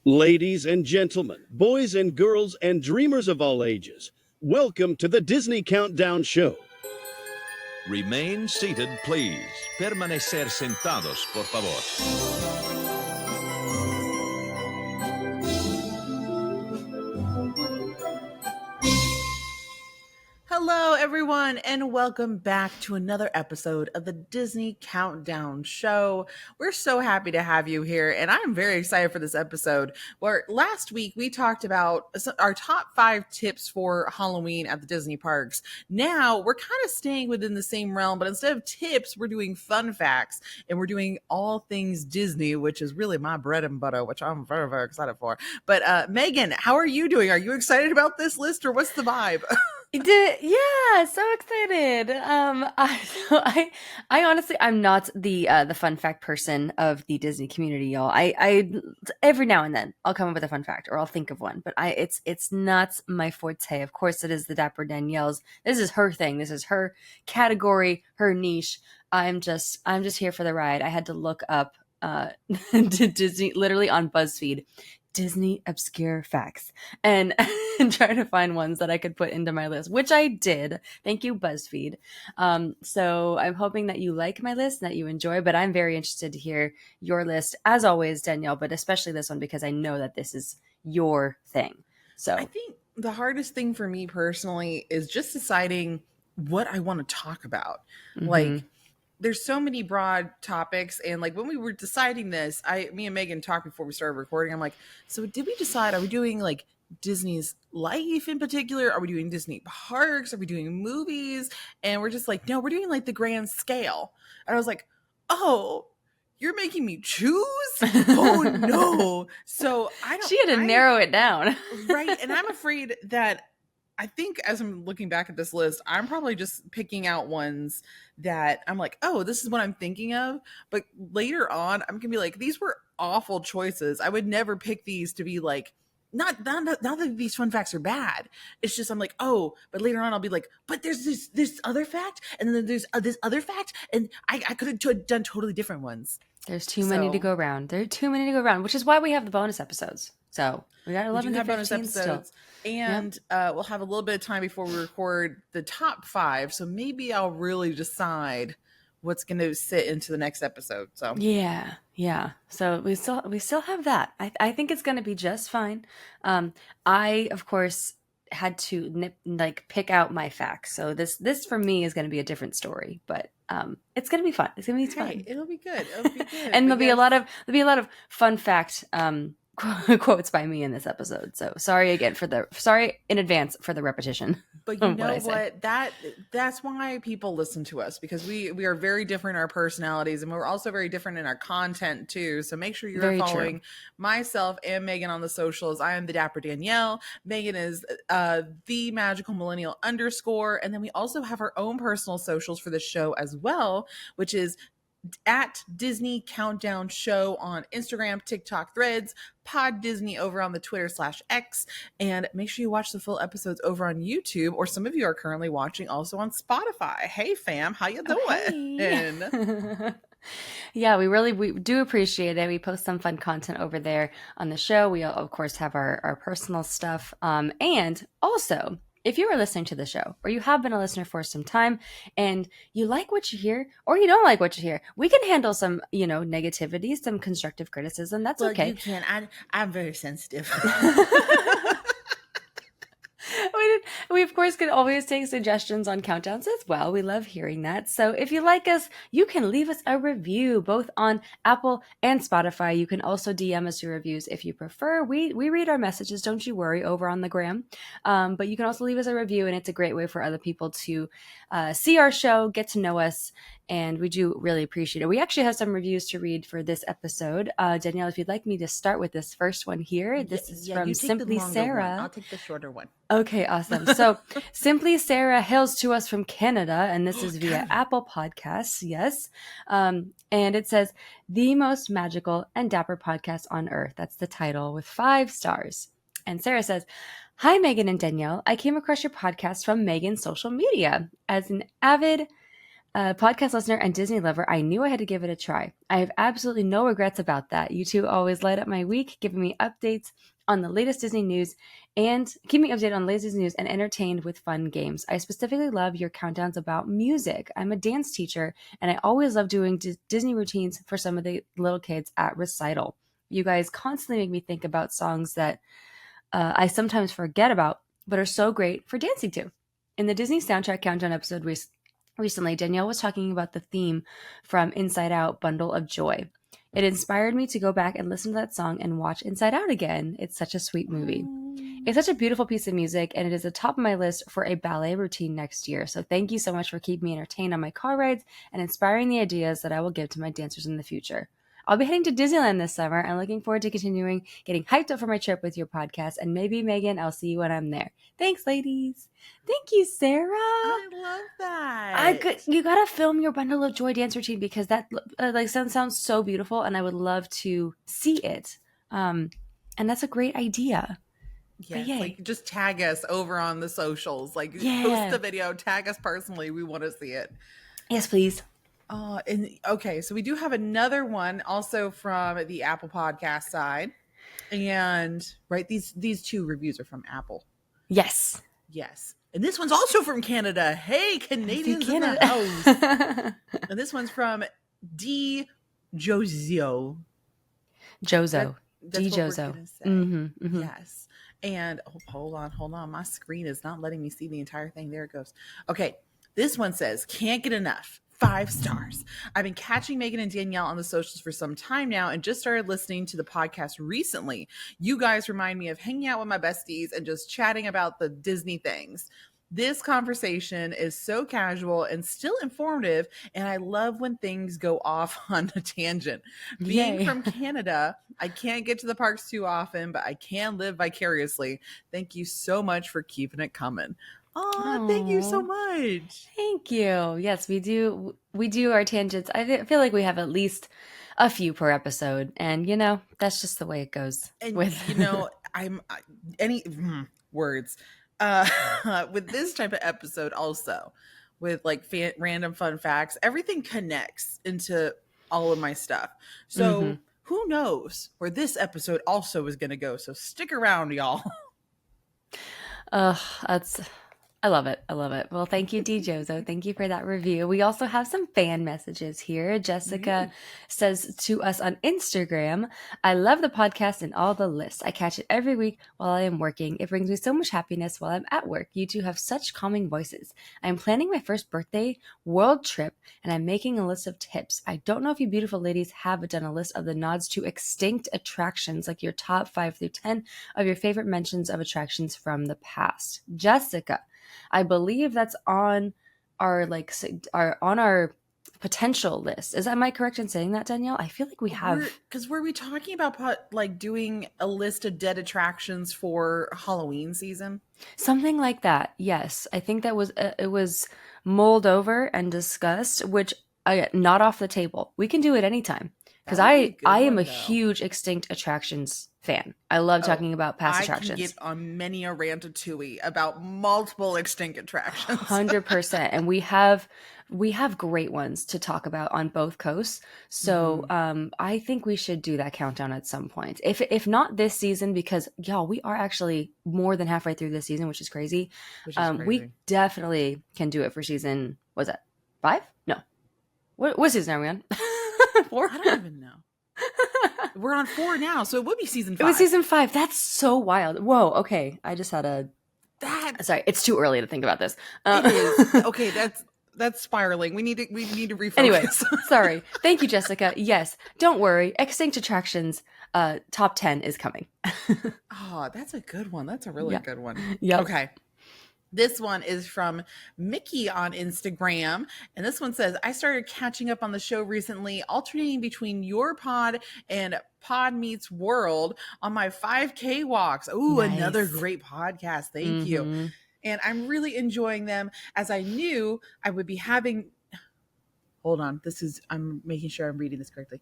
Ladies and gentlemen, boys and girls, and dreamers of all ages, welcome to the Disney Countdown Show. Remain seated, please. Permanecer sentados, por favor. Hello, everyone, and welcome back to another episode of the Disney Countdown Show. We're so happy to have you here, and I'm very excited for this episode. Where last week we talked about our top 5 tips for Halloween at the Disney parks. Now we're kind of staying within the same realm, but instead of tips, we're doing fun facts, and we're doing all things Disney, which is really my bread and butter, which I'm very, very excited for. But Megan, how are you doing? Are you excited about this list, or what's the vibe? Yeah, so excited. I honestly, I'm not the fun fact person of the Disney community, y'all. I every now and then I'll come up with a fun fact or I'll think of one, but it's not my forte. Of course, it is the Dapper Danielle's. This is her thing. This is her category, her niche. I'm just here for the ride. I had to look up to Disney literally on BuzzFeed. Disney obscure facts and try to find ones that I could put into my list, which I did. Thank you, BuzzFeed. So I'm hoping that you like my list and that you enjoy, but I'm very interested to hear your list as always, Danielle, but especially this one because I know that this is your thing. So I think the hardest thing for me personally is just deciding what I want to talk about. Mm-hmm. Like, there's so many broad topics. And like when we were deciding this, me and Megan talked before we started recording. I'm like, so did we decide, are we doing like Disney's life in particular? Are we doing Disney parks? Are we doing movies? And we're just like, no, we're doing like the grand scale. And I was like, oh, you're making me choose? Oh no. So she had to narrow it down. Right. And I'm afraid that I think as I'm looking back at this list, I'm probably just picking out ones that I'm like, oh, this is what I'm thinking of. But later on, I'm going to be like, these were awful choices. I would never pick these to be like, not that these fun facts are bad. It's just, I'm like, oh, but later on I'll be like, but there's this other fact. And then there's this other fact. And I could have done totally different ones. There's too many to go around. There are too many to go around, which is why we have the bonus episodes. So we got 11 to 15 bonus episodes. Still. And we'll have a little bit of time before we record the top 5. So maybe I'll really decide what's going to sit into the next episode. So yeah. So we still have that. I think it's going to be just fine. I of course had to pick out my facts. So this for me is going to be a different story, but it's going to be fun. It's going to be fun. It'll be good. And there'll be a lot of fun fact quotes by me in this episode. So sorry in advance for the repetition. But you know what? That's why people listen to us, because we are very different in our personalities, and we're also very different in our content too. So make sure you're following myself and Megan on the socials. I am the Dapper Danielle. Megan is the magical millennial _. And then we also have our own personal socials for the show as well, which is at Disney Countdown Show on Instagram, TikTok, Threads, Pod Disney over on the Twitter/X, and make sure you watch the full episodes over on YouTube, or some of you are currently watching also on Spotify. Hey fam, how you doing? Hey. Yeah, we do appreciate it. We post some fun content over there on the show. We of course have our personal stuff, and also, if you are listening to the show, or you have been a listener for some time and you like what you hear, or you don't like what you hear, we can handle some, negativity, some constructive criticism. That's okay. You can. I'm very sensitive. We of course can always take suggestions on countdowns as well. We love hearing that. So if you like us, you can leave us a review both on Apple and Spotify. You can also DM us your reviews if you prefer. We read our messages, don't you worry, over on the gram. But you can also leave us a review, and it's a great way for other people to see our show, get to know us, and we do really appreciate it. We actually have some reviews to read for this episode. Danielle, if you'd like me to start with this first one here. This is from Simply Sarah. I'll take the shorter one. Okay, awesome. So Simply Sarah hails to us from Canada, and this is via Apple Podcasts. Yes. And it says, the most magical and dapper podcast on earth. That's the title, with 5 stars. And Sarah says, hi, Megan and Danielle. I came across your podcast from Megan's social media. As an avid podcast listener and Disney lover, I knew I had to give it a try. I have absolutely no regrets about that. You two always light up my week, giving me updates on the latest Disney news and keep me updated on the latest Disney news and entertained with fun games. I specifically love your countdowns about music. I'm a dance teacher and I always love doing Disney routines for some of the little kids at recital. You guys constantly make me think about songs that I sometimes forget about, but are so great for dancing to. In the Disney soundtrack countdown episode recently, Danielle was talking about the theme from Inside Out, Bundle of Joy. It inspired me to go back and listen to that song and watch Inside Out again. It's such a sweet movie. It's such a beautiful piece of music, and it is the top of my list for a ballet routine next year. So thank you so much for keeping me entertained on my car rides and inspiring the ideas that I will give to my dancers in the future. I'll be heading to Disneyland this summer and looking forward to continuing getting hyped up for my trip with your podcast. And maybe, Megan, I'll see you when I'm there. Thanks, ladies. Thank you, Sarah. I love that. You got to film your Bundle of Joy dance routine because that sounds so beautiful, and I would love to see it. And that's a great idea. Yes, like just tag us over on the socials. Like Yeah. post the video, tag us personally. We want to see it. Yes, please. And okay, so we do have another one also from the Apple Podcast side, and right, these two reviews are from Apple. Yes, and this one's also from Canada. Hey, Canadians in the house! And this one's from D Jozio. Jozo. That's D what we're Jozo. gonna say. Mm-hmm. Yes, and hold on, my screen is not letting me see the entire thing. There it goes. Okay, this one says, "Can't get enough." 5 stars. I've been catching Megan and Danielle on the socials for some time now and just started listening to the podcast recently. You guys remind me of hanging out with my besties and just chatting about the Disney things. This conversation is so casual and still informative, and I love when things go off on a tangent. Being from Canada, I can't get to the parks too often, but I can live vicariously. Thank you so much for keeping it coming. Oh, thank you so much. Thank you. Yes, we do our tangents. I feel like we have at least a few per episode, and that's just the way it goes. And with words with this type of episode also, with like random fun facts, everything connects into all of my stuff. So who knows where this episode also is going to go? So stick around, y'all. I love it. Well, thank you, D. Jozo. Thank you for that review. We also have some fan messages here. Jessica says to us on Instagram, "I love the podcast and all the lists. I catch it every week while I am working. It brings me so much happiness while I'm at work. You two have such calming voices. I'm planning my first birthday world trip, and I'm making a list of tips. I don't know if you beautiful ladies have done a list of the nods to extinct attractions, like your top 5 through 10 of your favorite mentions of attractions from the past." Jessica, I believe that's on our potential list. Am I correct in saying that, Danielle? I feel like we have. Because were we talking about doing a list of dead attractions for Halloween season? Something like that. Yes, I think that was it was mulled over and discussed, which not off the table. We can do it anytime because I am a huge extinct attractions fan. I love talking about past attractions. I can get on many a Ratatouille about multiple extinct attractions. 100%. And we have great ones to talk about on both coasts. So I think we should do that countdown at some point. If not this season, because y'all, we are actually more than halfway through this season, which is crazy. We definitely can do it for season, was that 5? No. What season are we on? 4? I don't even know. We're on 4 now, so it would be season 5. It was season 5. That's so wild. Whoa. Okay, I just had Sorry, it's too early to think about this. It is. Okay, that's spiraling. We need to refocus. Anyway, sorry. Thank you, Jessica. Yes, don't worry. Extinct attractions top 10 is coming. Oh, that's a good one. That's a really good one. Yeah. Okay. This one is from Mickey on Instagram. And this one says, "I started catching up on the show recently, alternating between your pod and Pod Meets World on my 5K walks." Ooh, nice. Another great podcast. Thank you. And I'm really enjoying them, as I knew I would be having. Hold on. I'm making sure I'm reading this correctly.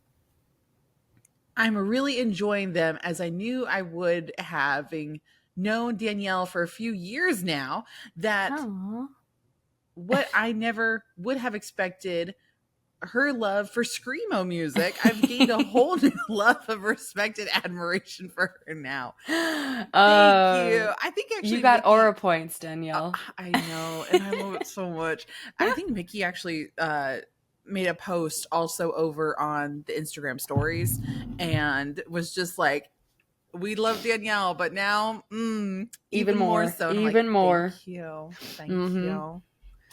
I'm really enjoying them, as I knew I would, having known Danielle for a few years now, that what I never would have expected, her love for screamo music. I've gained a whole new love of respect and admiration for her now. Thank you. I think actually you got Mickey, aura points, Danielle. I know, and I love it so much. I think Mickey actually made a post also over on the Instagram stories and was just like, we love Danielle, but now even more so. And Even more. Thank you. Thank you.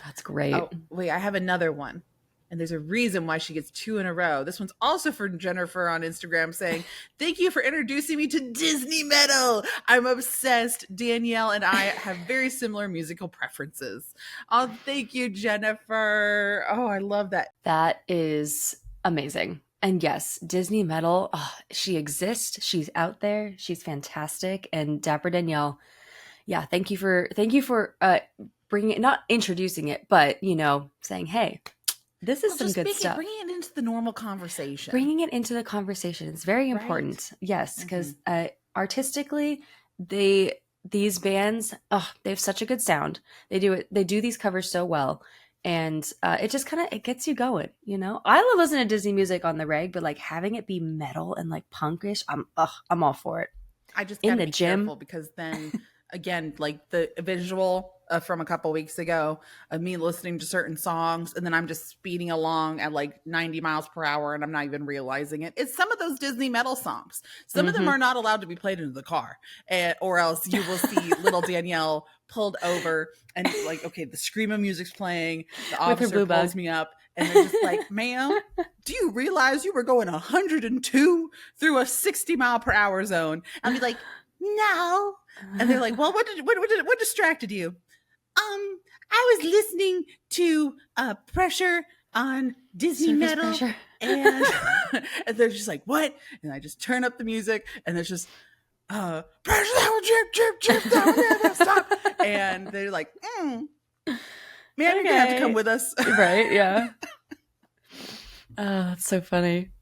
That's great. Oh, wait, I have another one. And there's a reason why she gets 2 in a row. This one's also for Jennifer on Instagram saying, thank you for introducing me to Disney metal. I'm obsessed. Danielle and I have very similar musical preferences. Oh, thank you, Jennifer. Oh, I love that. That is amazing. And yes, Disney metal, she exists. She's out there. She's fantastic. And Dapper Danielle, yeah, thank you for bringing it, not introducing it, but, saying, hey, this is some good stuff. Bringing it into the normal conversation. Bringing it into the conversation is very important. Right? Yes, because artistically, these bands, they have such a good sound. They do these covers so well, and it just it gets you going. I love listening to Disney music on the reg, but like having it be metal and like punkish, I'm all for it. I just gotta be careful because then again, like the visual from a couple weeks ago of me listening to certain songs, and then I'm just speeding along at like 90 miles per hour and I'm not even realizing it. It's some of those Disney metal songs. Some of them are not allowed to be played into the car, or else you will see little Danielle pulled over and like, okay, the screamo music's playing. The officer pulls me up and they're just like, ma'am, do you realize you were going 102 through a 60 mile per hour zone? I'll be like, no. And they're like, well, what distracted you? I was listening to Pressure on Disney Surface metal. Pressure. And, and they're just like, what? And I just turn up the music and there's just pressure that would drip, that would never stop. And they're like, man, you're gonna have to come with us. Right, yeah. Oh, that's so funny.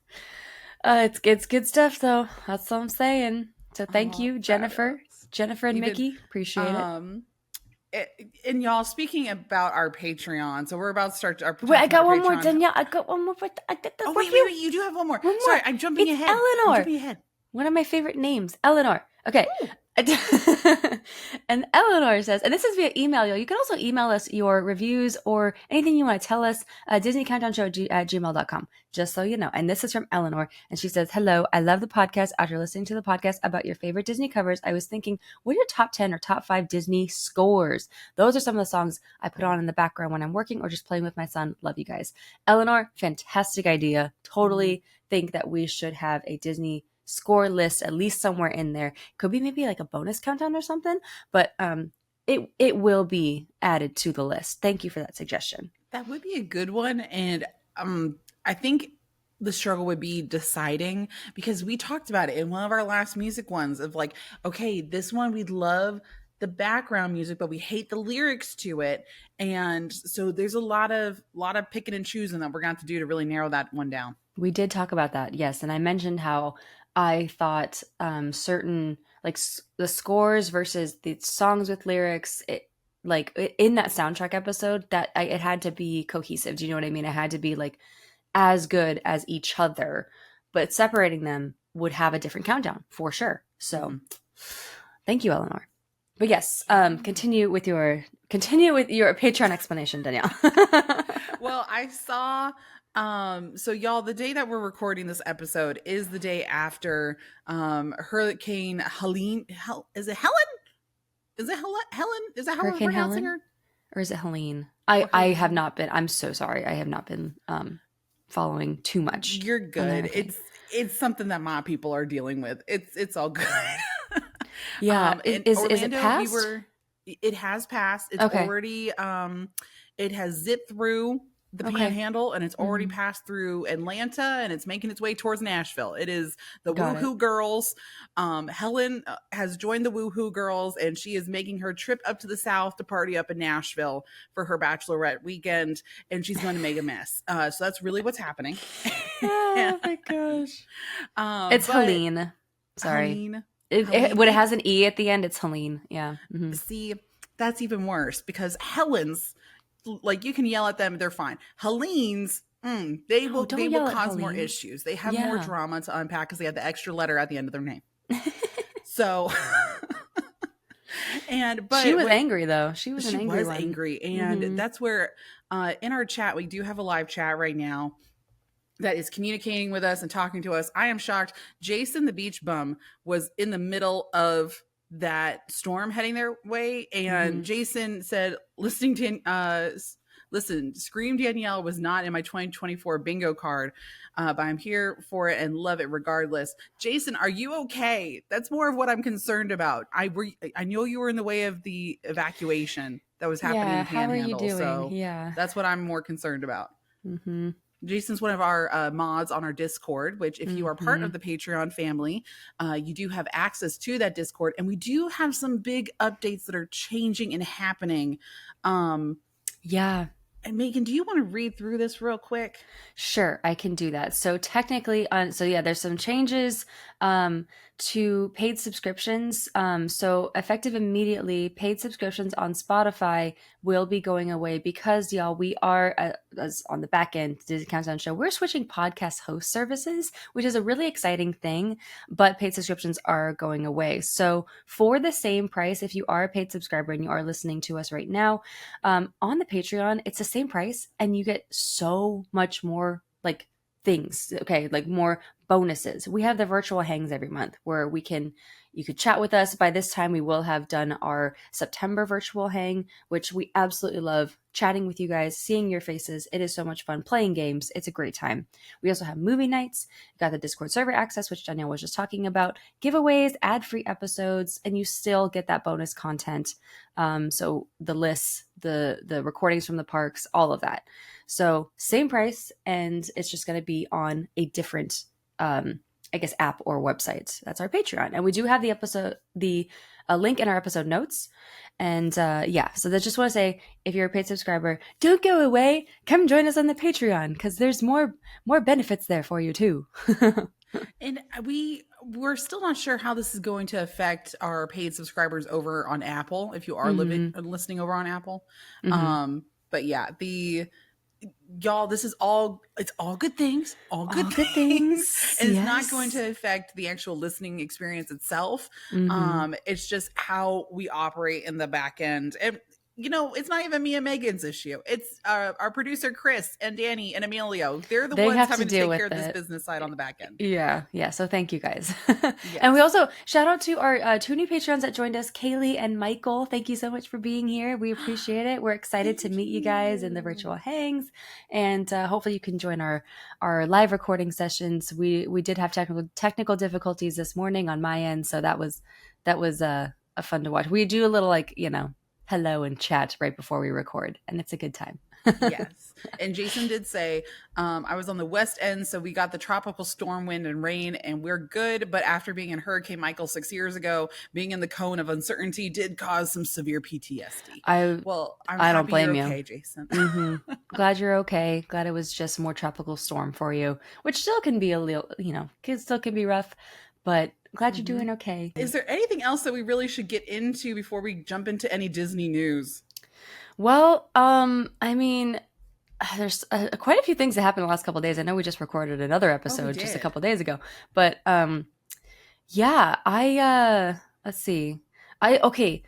It's good stuff though. That's what I'm saying. So thank you, Jennifer. Jennifer and Mickey. Appreciate it. And y'all, speaking about our Patreon, so we're about to start our. Wait, I got one more, Danielle. I got one more. Wait, you do have one more. Sorry, I'm jumping ahead. Eleanor. One of my favorite names, Eleanor. Okay. And Eleanor says, and this is via email, y'all. You can also email us your reviews or anything you want to tell us, DisneyCountdownShow@gmail.com, just so you know. And this is from Eleanor. And she says, hello, I love the podcast. After listening to the podcast about your favorite Disney covers, I was thinking, what are your top 10 or top 5 Disney scores? Those are some of the songs I put on in the background when I'm working or just playing with my son. Love you guys. Eleanor, fantastic idea. Totally think that we should have a Disney score list at least somewhere in there. Could be maybe like a bonus countdown or something, but it will be added to the list. Thank you for that suggestion. That would be a good one. And I think the struggle would be deciding, because we talked about it in one of our last music ones of like, okay, this one we'd love the background music, but we hate the lyrics to it. And so there's a lot of picking and choosing that we're going to have to do to really narrow that one down. We did talk about that. Yes. And I mentioned how I thought certain like the scores versus the songs with lyrics, in that soundtrack episode, that it had to be cohesive. Do you know what I mean? It had to be like as good as each other, but separating them would have a different countdown for sure. So thank you, Eleanor. But yes, continue with your Patreon explanation, Danielle. Well, I saw. So y'all, the day that we're recording this episode is the day after Hurricane Helene. Is it Helen? Is it Helen? Is that how we're pronouncing her? Or is it Helene? I have not been. I'm so sorry. I have not been following too much. You're good. It's something that my people are dealing with. It's all good. Yeah. Is it passed? It has passed. It's already it has zipped through the Panhandle, and it's already passed through Atlanta, and it's making its way towards Nashville. It is the Woohoo Girls. Helen has joined the Woohoo Girls, and she is making her trip up to the South to party up in Nashville for her bachelorette weekend, and she's going to make a mess. So that's really what's happening. Oh my gosh. It's Helene. Sorry. Helene. When it has an E at the end, it's Helene. Yeah. See, that's even worse, because Helen's like you can yell at them, they're fine. Helene's, they will cause more issues. They have more drama to unpack because they have the extra letter at the end of their name. So, but she was angry though. She was angry, and that's where in our chat we do have a live chat right now that is communicating with us and talking to us. I am shocked. Jason the beach bum was in the middle of that storm heading their way, and Jason said, listen, Scream Danielle was not in my 2024 bingo card, but I'm here for it and love it regardless. Jason, are you okay? That's more of what I'm concerned about. I know you were in the way of the evacuation that was happening in Panhandle. How are you doing? So that's what I'm more concerned about. Jason's one of our mods on our Discord, which if you are part of the Patreon family, you do have access to that Discord. And we do have some big updates that are changing and happening. And Megan, do you want to read through this real quick? Sure, I can do that. So technically, there's some changes to paid subscriptions. So effective immediately, paid subscriptions on Spotify will be going away because, y'all, we are, as on the back end, Disney Countdown Show, we're switching podcast host services, which is a really exciting thing, but paid subscriptions are going away. So for the same price, if you are a paid subscriber and you are listening to us right now, on the Patreon, it's the same price and you get so much more like things, like more bonuses. We have the virtual hangs every month where you could chat with us. By this time, we will have done our September virtual hang, which we absolutely love chatting with you guys, seeing your faces. It is so much fun playing games. It's a great time. We also have movie nights. You got the Discord server access, which Danielle was just talking about, giveaways, ad-free episodes, and you still get that bonus content. So the lists, the recordings from the parks, all of that. So same price, and it's just going to be on a different app or website. That's our Patreon. And we do have the link in our episode notes. And so I just want to say, if you're a paid subscriber, don't go away. Come join us on the Patreon because there's more benefits there for you too. And we're still not sure how this is going to affect our paid subscribers over on Apple, if you are listening over on Apple. But yeah, y'all, this is it's all good things, good things. And it's not going to affect the actual listening experience itself. It's just how we operate in the back end. And it's not even me and Megan's issue. It's our producer Chris and Danny and Emilio. They're the ones having to take care of this business side on the back end. Yeah. So thank you guys. And we also shout out to our 2 new patrons that joined us, Kaylee and Michael. Thank you so much for being here. We appreciate it. We're excited to meet you guys in the virtual hangs, and hopefully you can join our live recording sessions. We did have technical difficulties this morning on my end, so that was fun to watch. We do a little hello and chat right before we record, and it's a good time. Yes. And Jason did say, I was on the west end, so we got the tropical storm wind and rain, and we're good. But after being in Hurricane Michael 6 years ago, being in the cone of uncertainty did cause some severe PTSD. I don't blame you. Okay, Jason. Glad you're okay. Glad it was just a more tropical storm for you, which still can be a little, still can be rough, but glad you're doing okay. Is there anything else that we really should get into before we jump into any Disney news? Well, there's quite a few things that happened the last couple of days. I know we just recorded another episode just a couple of days ago, but let's see.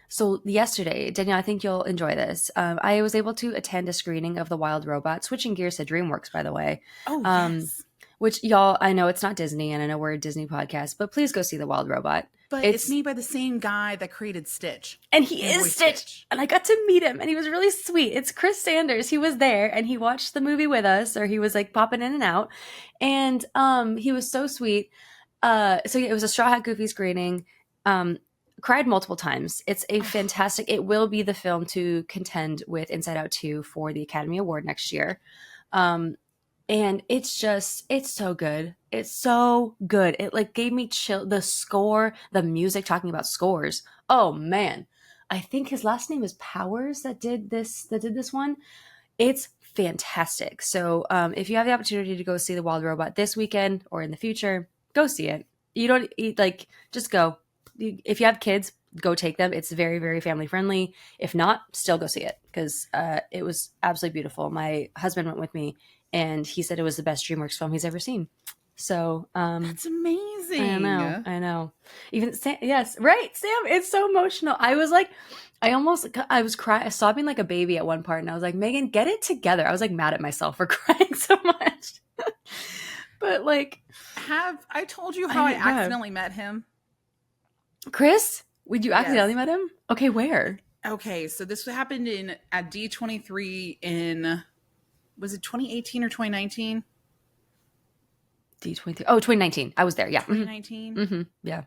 So yesterday, Danielle, I think you'll enjoy this. I was able to attend a screening of The Wild Robot, switching gears to DreamWorks, by the way. Oh, yes. Which, y'all, I know it's not Disney, and I know we're a Disney podcast, but please go see The Wild Robot. But it's made by the same guy that created Stitch. And he is Stitch. And I got to meet him, and he was really sweet. It's Chris Sanders. He was there, and he watched the movie with us, or he was popping in and out. And he was so sweet. It was a Straw Hat Goofy screening. Cried multiple times. It's a fantastic, it will be the film to contend with Inside Out 2 for the Academy Award next year. And it's so good. It's so good. It gave me chill. The score, the music, talking about scores. Oh man. I think his last name is Powers that did this one. It's fantastic. So if you have the opportunity to go see The Wild Robot this weekend or in the future, go see it. Just go. If you have kids, go take them. It's very, very family friendly. If not, still go see it because it was absolutely beautiful. My husband went with me, and he said it was the best DreamWorks film he's ever seen. So that's amazing. I know. Even Sam, yes, right, Sam. It's so emotional. I was like, I was crying, sobbing like a baby at one part, and I was like, Megan, get it together. I was like mad at myself for crying so much. But like, have I told you how I accidentally met him? Chris, would you accidentally met him? Okay, where? Okay, so this happened at D23 in, was it 2018 or 2019? D23. Oh, 2019. I was there. Yeah. 2019. Mm-hmm. Yeah.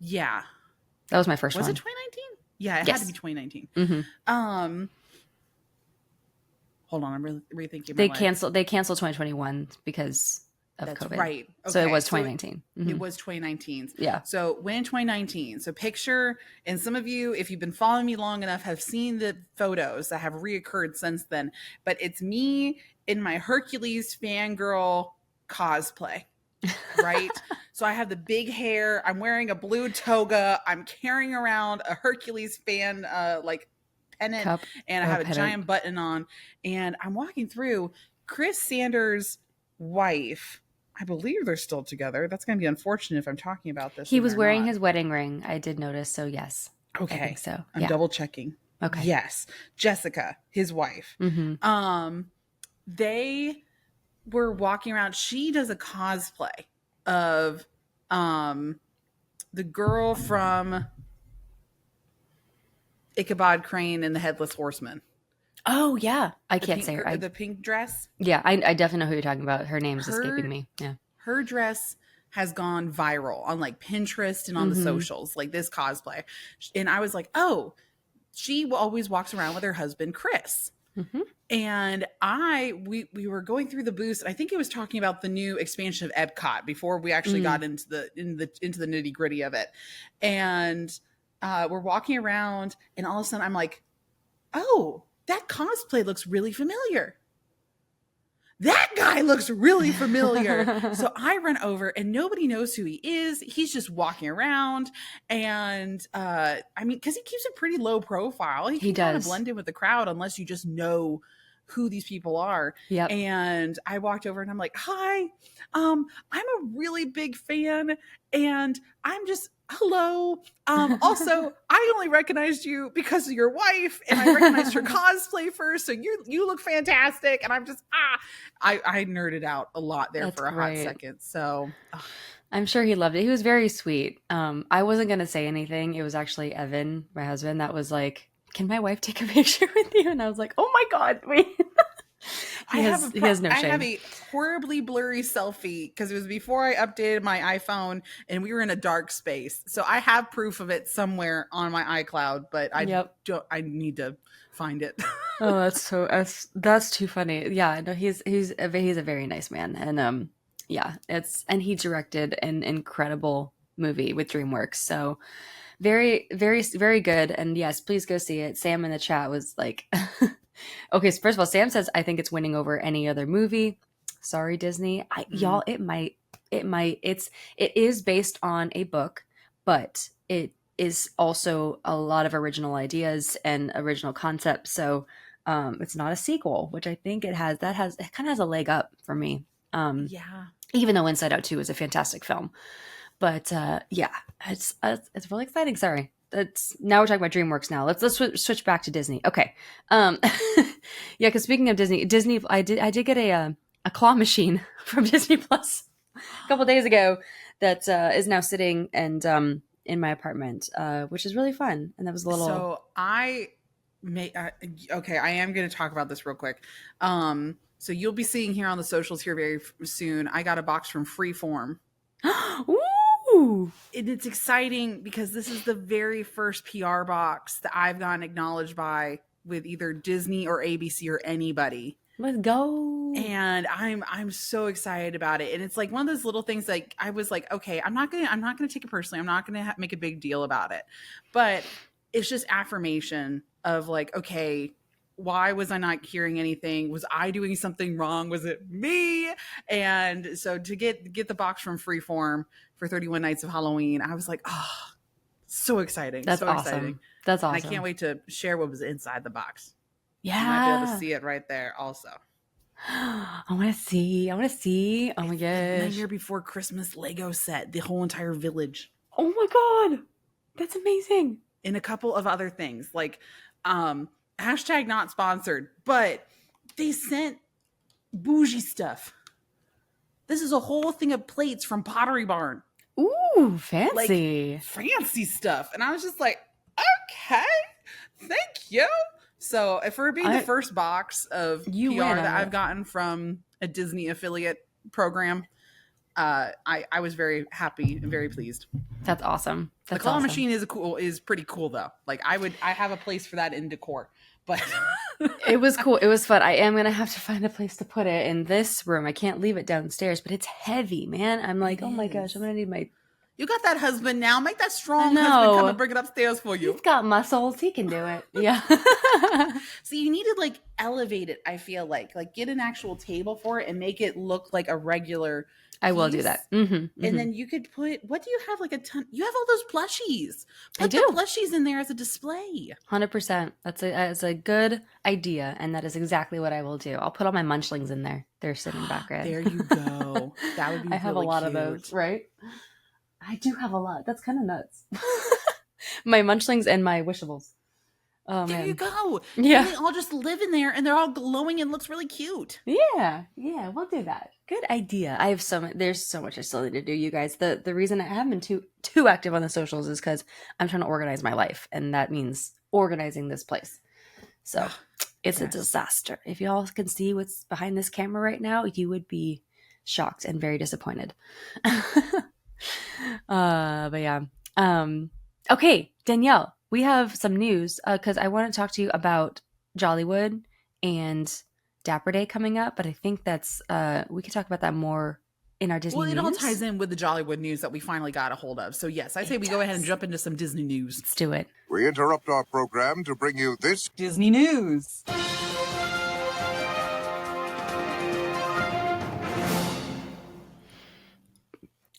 Yeah. That was my first one. Was it 2019? Yeah, it had to be 2019. Mm-hmm. Hold on, I'm rethinking. They canceled 2021 because of That's COVID. Right. Okay. So it was 2019. So it was 2019. Yeah. So when 2019. So picture, and some of you, if you've been following me long enough, have seen the photos that have reoccurred since then. But it's me in my Hercules fangirl cosplay. Right. So I have the big hair. I'm wearing a blue toga. I'm carrying around a Hercules fan like pennant, Cup and I have pennant. a giant button on. And I'm walking through. Chris Sanders' wife, I believe they're still together. That's going to be unfortunate if I'm talking about this. He was wearing his wedding ring. I did notice. So yes. Okay. I think so. I'm double checking. Okay. Yes. Jessica, his wife. Mm-hmm. They were walking around. She does a cosplay of the girl from Ichabod Crane and the Headless Horseman. Oh yeah, I can't say her. The pink dress. Yeah, I definitely know who you're talking about. Her name's escaping me. Yeah, her dress has gone viral on like Pinterest and on the socials, like this cosplay. And I was like, oh, she always walks around with her husband Chris. Mm-hmm. And we were going through the booth, and I think it was talking about the new expansion of Epcot before we actually got into the nitty gritty of it. And we're walking around, and all of a sudden I'm like, oh, that cosplay looks really familiar. That guy looks really familiar. So I run over, and nobody knows who he is. He's just walking around. And I mean, because he keeps a pretty low profile. He can kind of blend in with the crowd unless you just know who these people are. Yep. And I walked over, and I'm like, hi, I'm a really big fan. And I'm just, hello. Also, I only recognized you because of your wife, and I recognized her cosplay first. So you look fantastic. And I'm just, I nerded out a lot there. That's for a hot second. So I'm sure he loved it. He was very sweet. I wasn't going to say anything. It was actually Evan, my husband, that was like, can my wife take a picture with you? And I was like, oh my God, wait. He has no shame. I have a horribly blurry selfie because it was before I updated my iPhone, and we were in a dark space. So I have proof of it somewhere on my iCloud, but I need to find it. Oh, that's too funny. Yeah, no, he's a very nice man, and and he directed an incredible movie with DreamWorks. So very, very, very good. And yes, please go see it. Sam in the chat was like. Okay, so first of all, Sam says, I think it's winning over any other movie. Sorry, Disney. Y'all, it is based on a book, but it is also a lot of original ideas and original concepts. So it's not a sequel, which I think it kind of has a leg up for me. Even though Inside Out 2 is a fantastic film. But it's really exciting. Sorry. Now we're talking about DreamWorks now. Let's switch back to Disney. Okay. Because speaking of Disney, I did get a claw machine from Disney Plus a couple days ago that is now sitting and in my apartment, which is really fun. And that was a little. So I am going to talk about this real quick. So you'll be seeing here on the socials here very soon. I got a box from Freeform. Ooh. It's exciting because this is the very first PR box that I've gotten acknowledged by with either Disney or ABC or anybody. Let's go. And I'm so excited about it. And it's like one of those little things, like I was like, okay, I'm not gonna take it personally. I'm not gonna make a big deal about it. But it's just affirmation of like, okay, why was I not hearing anything? Was I doing something wrong? Was it me? And so to get the box from Freeform for 31 Nights of Halloween, I was like, oh, So exciting. That's so awesome. exciting. That's awesome. And I can't wait to share what was inside the box. Yeah. You might be able to see it right there also. I want to see. Oh my gosh. Nightmare Before Christmas Lego set, the whole entire village. Oh my God. That's amazing. And a couple of other things like hashtag not sponsored, but they sent bougie stuff. This is a whole thing of plates from Pottery Barn. Ooh, fancy. Like, fancy stuff. And I was just like, okay, thank you. So for being the first box of PR that I've gotten from a Disney affiliate program, I was very happy and very pleased. That's awesome. The claw machine is pretty cool though. Like I have a place for that in decor. But it was cool. It was fun. I am gonna have to find a place to put it in this room. I can't leave it downstairs, but it's heavy, man. I'm like, oh my gosh, I'm gonna need my. You got that husband now. Make that strong husband come and bring it upstairs for you. He's got muscles. He can do it. Yeah. So you need to like elevate it. I feel like get an actual table for it and make it look like a regular. I will do that. And then you could put, what do you have? Like a ton. You have all those plushies. Put the plushies in there as a display. 100%. That's a good idea. And that is exactly what I will do. I'll put all my munchlings in there. They're sitting back right. There you go. That would be I have a lot of those, right? I do have a lot. That's kind of nuts. My munchlings and my wishables. Oh, there man. you go. Yeah. And they all just live in there and they're all glowing and looks really cute. Yeah, we'll do that. Good idea. I have there's so much I still need to do, you guys. The reason I haven't been too active on the socials is because I'm trying to organize my life, and that means organizing this place. So it's a disaster. If y'all can see what's behind this camera right now, you would be shocked and very disappointed. But yeah. Okay, Danielle, we have some news because I want to talk to you about Jollywood and Dapper Day coming up, but I think that's we could talk about that more in our Disney news. Well, it all ties in with the Jollywood news that we finally got a hold of. So yes, I say we go ahead and jump into some Disney news. Let's do it. We interrupt our program to bring you this Disney news.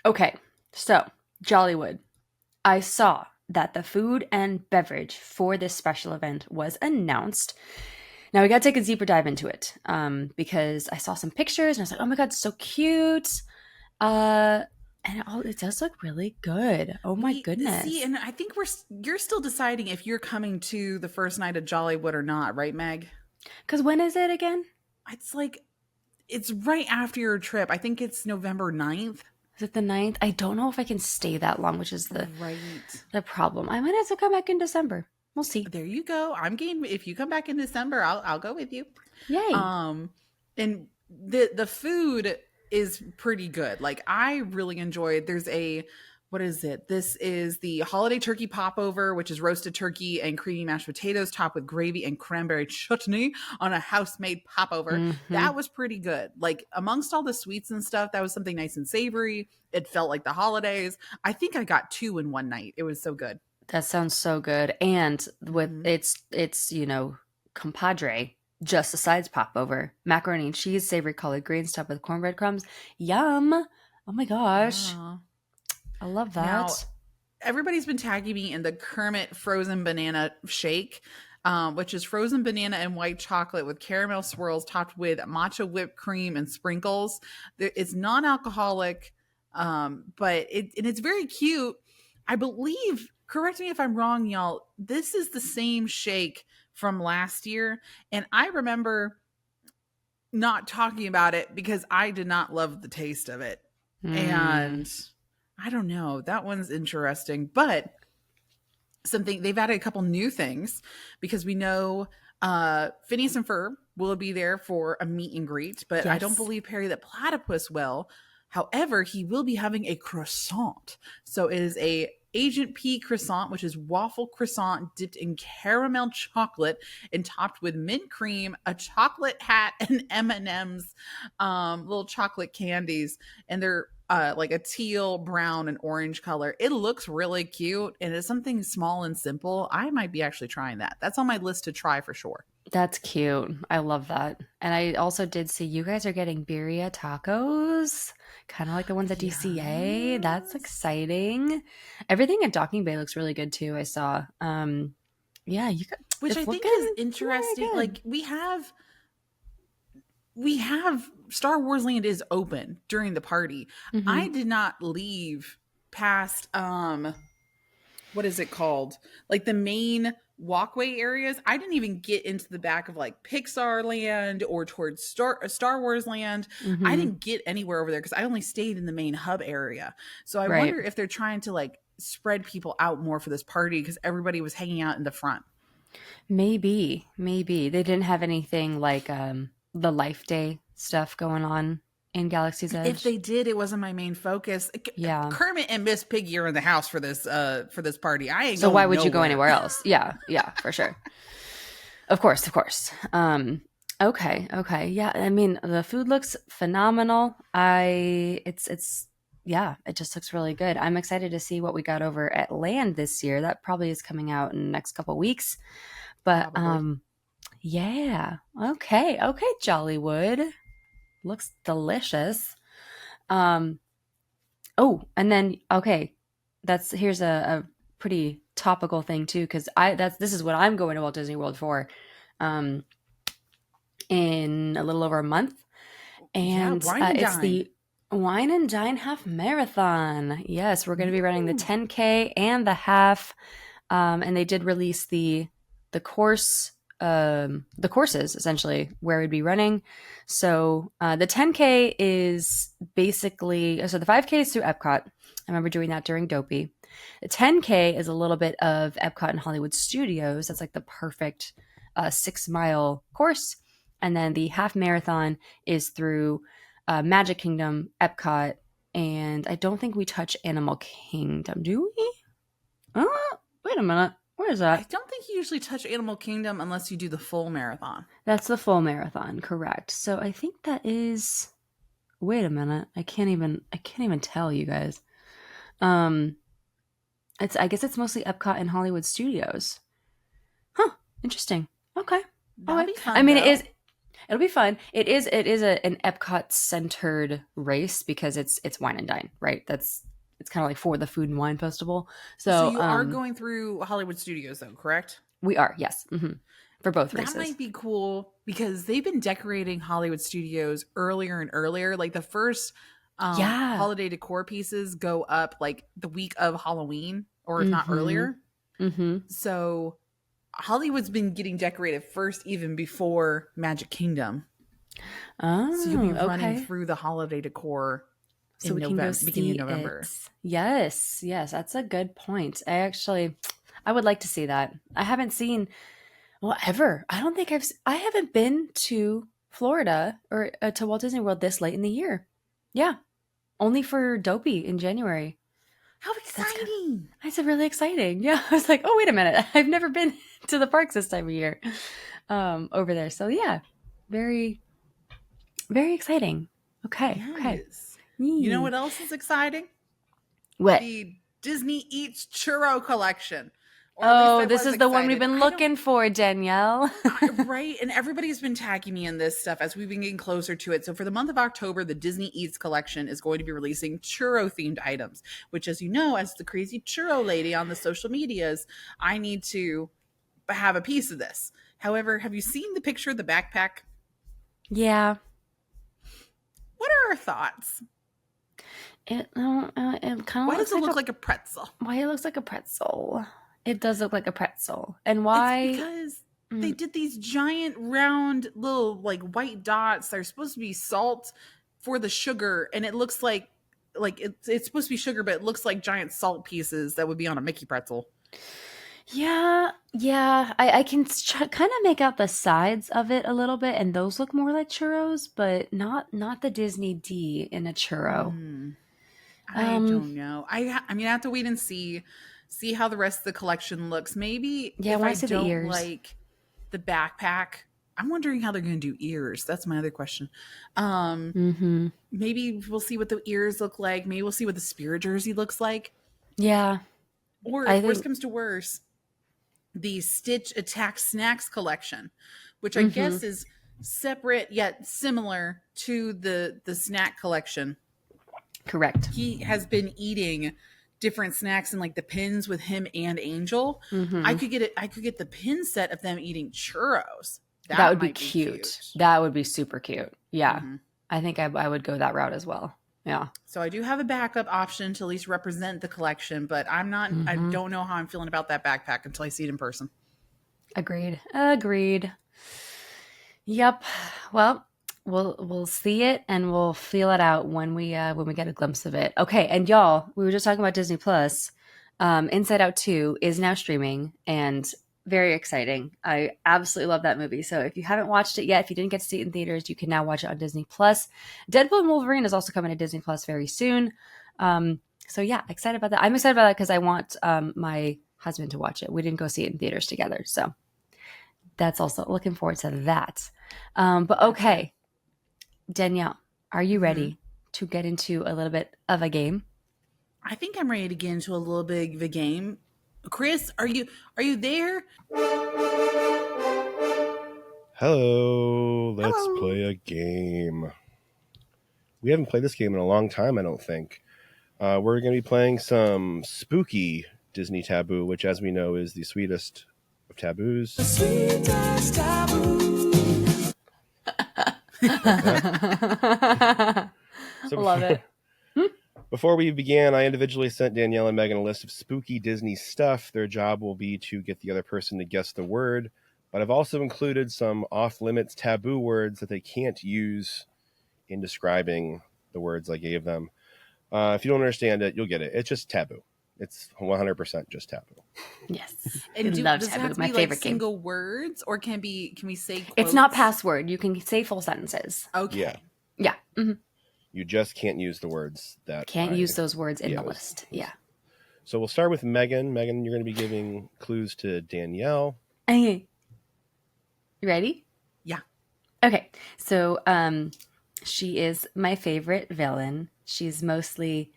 Okay, so Jollywood. I saw that the food and beverage for this special event was announced. Now we got to take a deeper dive into it because I saw some pictures and I was like, oh my God, so cute. And it does look really good. Oh my goodness. See, and I think you're still deciding if you're coming to the first night of Jollywood or not, right, Meg? Because when is it again? It's right after your trip. I think it's November 9th. Is it the 9th? I don't know if I can stay that long, which is the problem. I might have to come back in December. We'll see. There you go. I'm game. If you come back in December, I'll go with you. Yay. And the food is pretty good. Like I really enjoyed. There's what is it? This is the holiday turkey popover, which is roasted turkey and creamy mashed potatoes topped with gravy and cranberry chutney on a house-made popover. Mm-hmm. That was pretty good. Like amongst all the sweets and stuff, that was something nice and savory. It felt like the holidays. I think I got 2 in one night. It was so good. That sounds so good. And with it's compadre, just a sides popover, macaroni and cheese, savory collard greens topped with cornbread crumbs. Yum. Oh my gosh. I love that. Now, everybody's been tagging me in the Kermit frozen banana shake, which is frozen banana and white chocolate with caramel swirls topped with matcha whipped cream and sprinkles. It's non-alcoholic, but it's very cute. I believe, correct me if I'm wrong, y'all, this is the same shake from last year. And I remember not talking about it because I did not love the taste of it. And I don't know. That one's interesting. But they've added a couple new things because we know Phineas and Ferb will be there for a meet and greet, but I don't believe Perry the Platypus will. However, he will be having a croissant. So it is a Agent P croissant, which is waffle croissant dipped in caramel chocolate and topped with mint cream, a chocolate hat, and M&M's little chocolate candies. And they're like a teal, brown, and orange color. It looks really cute, and it's something small and simple. I might be actually trying that. That's on my list to try for sure. That's cute. I love that. And I also did see you guys are getting birria tacos kind of like the ones at DCA. That's exciting. Everything at Docking Bay looks really good too. I saw. Yeah, you got, which I think is interesting. Like we have Star Wars Land is open during the party. Mm-hmm. I did not leave past what is it called? Like the main walkway areas. I didn't even get into the back of like Pixar Land or towards Star Wars Land. Mm-hmm. I didn't get anywhere over there because I only stayed in the main hub area. So I wonder if they're trying to like spread people out more for this party because everybody was hanging out in the front. Maybe they didn't have anything like the Life Day stuff going on in Galaxy's Edge. If they did, it wasn't my main focus. Yeah, Kermit and Miss Piggy are in the house for this party. I ain't so why would nowhere. you go anywhere else? Yeah, for sure. Of course. Okay. Yeah, I mean the food looks phenomenal. It just looks really good. I'm excited to see what we got over at Land this year. That probably is coming out in the next couple of weeks. But yeah. Okay, Jollywood. Looks delicious. And then here's a pretty topical thing too, because this is what I'm going to Walt Disney World for in a little over a month. And it's the Wine and Dine Half Marathon. Yes, we're going to be running the 10K and the half. And they did release the course, the courses essentially where we'd be running. So the 10K is basically, so the 5K is through Epcot. I remember doing that during Dopey. The 10K is a little bit of Epcot and Hollywood Studios. That's like the perfect 6-mile course. And then the half marathon is through Magic Kingdom, Epcot, and I don't think we touch Animal Kingdom, do we? Wait a minute. Where is that? I don't think you usually touch Animal Kingdom unless you do the full marathon. That's the full marathon, correct. So I think that is. Wait a minute. I can't even tell you guys. I guess it's mostly Epcot and Hollywood Studios. Huh. Interesting. Okay. That'll be fun, I mean, though. It'll be fun. It is an Epcot centered race because it's Wine and Dine, right? It's kind of like for the Food and Wine Festival. So you are going through Hollywood Studios, though, correct? We are, yes. Mm-hmm. For both races. That might be cool because they've been decorating Hollywood Studios earlier and earlier. Like the first holiday decor pieces go up like the week of Halloween or if not earlier. Mm-hmm. So Hollywood's been getting decorated first even before Magic Kingdom. Oh, so you'll be running through the holiday decor so in November, beginning of November. Yes, that's a good point. I would like to see that. I haven't seen, ever. I don't think I haven't been to Florida or to Walt Disney World this late in the year. Yeah, only for Dopey in January. How exciting! That's really exciting. Yeah, I was like, oh wait a minute, I've never been to the parks this time of year, over there. So yeah, very, very exciting. Okay, yes. okay. You know what else is exciting? What? The Disney Eats Churro collection. This is the one we've been looking for, Danielle. Right? And everybody's been tagging me in this stuff as we've been getting closer to it. So for the month of October, the Disney Eats collection is going to be releasing churro-themed items, which, as you know, as the crazy churro lady on the social medias, I need to have a piece of this. However, have you seen the picture of the backpack? Yeah. What are our thoughts? It kind of. Why does it look like a pretzel? Why it looks like a pretzel? It does look like a pretzel, and why? It's because they did these giant round little like white dots. They're supposed to be salt for the sugar, and it looks like it's supposed to be sugar, but it looks like giant salt pieces that would be on a Mickey pretzel. Yeah. I can kind of make out the sides of it a little bit, and those look more like churros, but not the Disney D in a churro. I don't know. I mean, I have to wait and see how the rest of the collection looks. Maybe if I don't like the backpack, I'm wondering how they're going to do ears. That's my other question. Maybe we'll see what the ears look like. Maybe we'll see what the Spirit jersey looks like. Yeah. Or if worst comes to worse, the Stitch Attack Snacks collection, which I guess is separate yet similar to the snack collection. Correct. He has been eating different snacks and like the pins with him and Angel. I could get the pin set of them eating churros. That would be cute. That would be super cute. Yeah. Mm-hmm. I think I would go that route as well. Yeah. So I do have a backup option to at least represent the collection, but I don't know how I'm feeling about that backpack until I see it in person. Agreed. Yep. Well, we'll see it and we'll feel it out when we get a glimpse of it. Okay, and y'all, we were just talking about Disney Plus. Inside Out 2 is now streaming and very exciting. I absolutely love that movie. So if you haven't watched it yet, if you didn't get to see it in theaters, you can now watch it on Disney Plus. Deadpool and Wolverine is also coming to Disney Plus very soon. So yeah, excited about that. I'm excited about that because I want my husband to watch it. We didn't go see it in theaters together, so that's also looking forward to that. But okay, Danielle, are you ready to get into a little bit of a game? I think I'm ready to get into a little bit of a game. Chris, are you there? Hello, let's Hello. play a game. We haven't played this game in a long time, I don't think. We're going to be playing some spooky Disney Taboo, which, as we know, is the sweetest of taboos. The sweetest taboo. Love it. Before we began, I individually sent Danielle and Megan a list of spooky Disney stuff. Their job will be to get the other person to guess the word, but I've also included some off-limits taboo words that they can't use in describing the words I gave them. If you don't understand it, you'll get it. It's just taboo. It's 100% just taboo. Yes. And love does it taboo. have to My be favorite like game. single words, or can we say quotes? It's not password. You can say full sentences. Okay. Yeah. Yeah. Mm-hmm. You just can't use the words that Can't use those words in the those- list. Yeah. So we'll start with Megan. Megan, you're going to be giving clues to Danielle. Okay. You ready? Yeah. Okay. So she is my favorite villain. She's mostly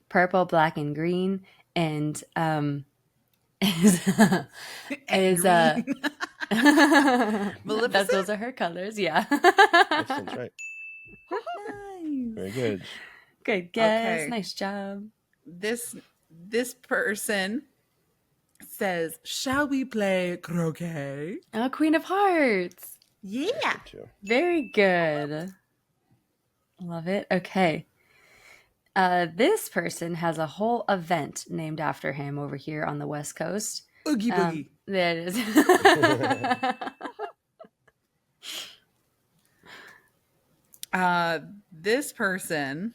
purple, black, and green, and is Maleficent? those are her colors. Yeah. That's right. Nice. Very good. Good guess. Okay. Nice job. This person says, "Shall we play croquet?" Oh, Queen of Hearts. Yeah. Too. Very good. Love it. Okay. This person has a whole event named after him over here on the West Coast. Oogie boogie. There it is. This person.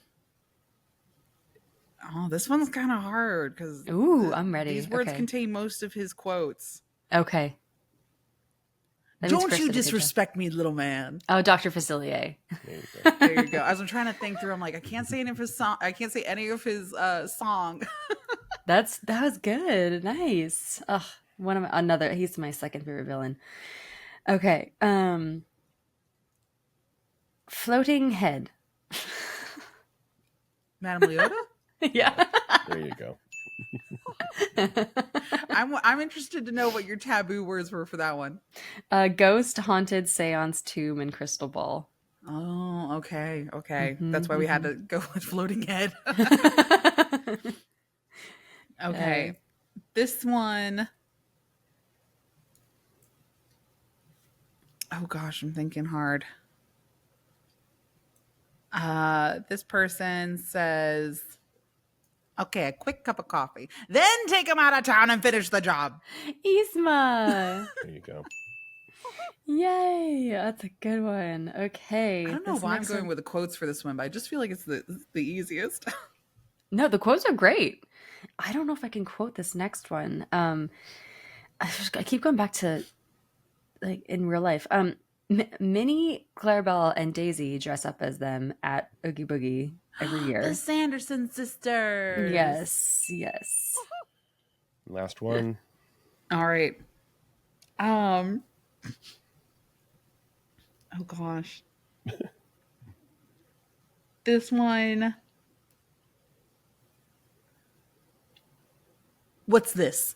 Oh, this one's kind of hard because Ooh, I'm ready. these words Okay. contain most of his quotes. Okay. That means Don't Chris you did a good job. disrespect me, little man. Oh, Dr. Facilier. There you go. There you go. As I'm trying to think through, I'm like, I can't say any of his song. I can't say any of his song. That was good. Nice. Ugh, he's my second favorite villain. Okay. Floating head. Madame Leota. Yeah. There you go. I'm interested to know what your taboo words were for that one. Ghost, haunted, seance, tomb, and crystal ball. Oh, okay. Mhm, That's why we had to go with floating head. Okay. This one. Oh gosh, I'm thinking hard. This person says, "Okay, a quick cup of coffee, then take him out of town and finish the job." Isma. There you go. Yay. That's a good one. Okay. I don't know this why I'm next going one- with the quotes for this one, but I just feel like it's the easiest. No, the quotes are great. I don't know if I can quote this next one. I keep going back to like in real life. Minnie, Clarabelle, and Daisy dress up as them at Oogie Boogie every year. The Sanderson sisters. Yes. Last one. All right. Oh gosh. This one. What's this?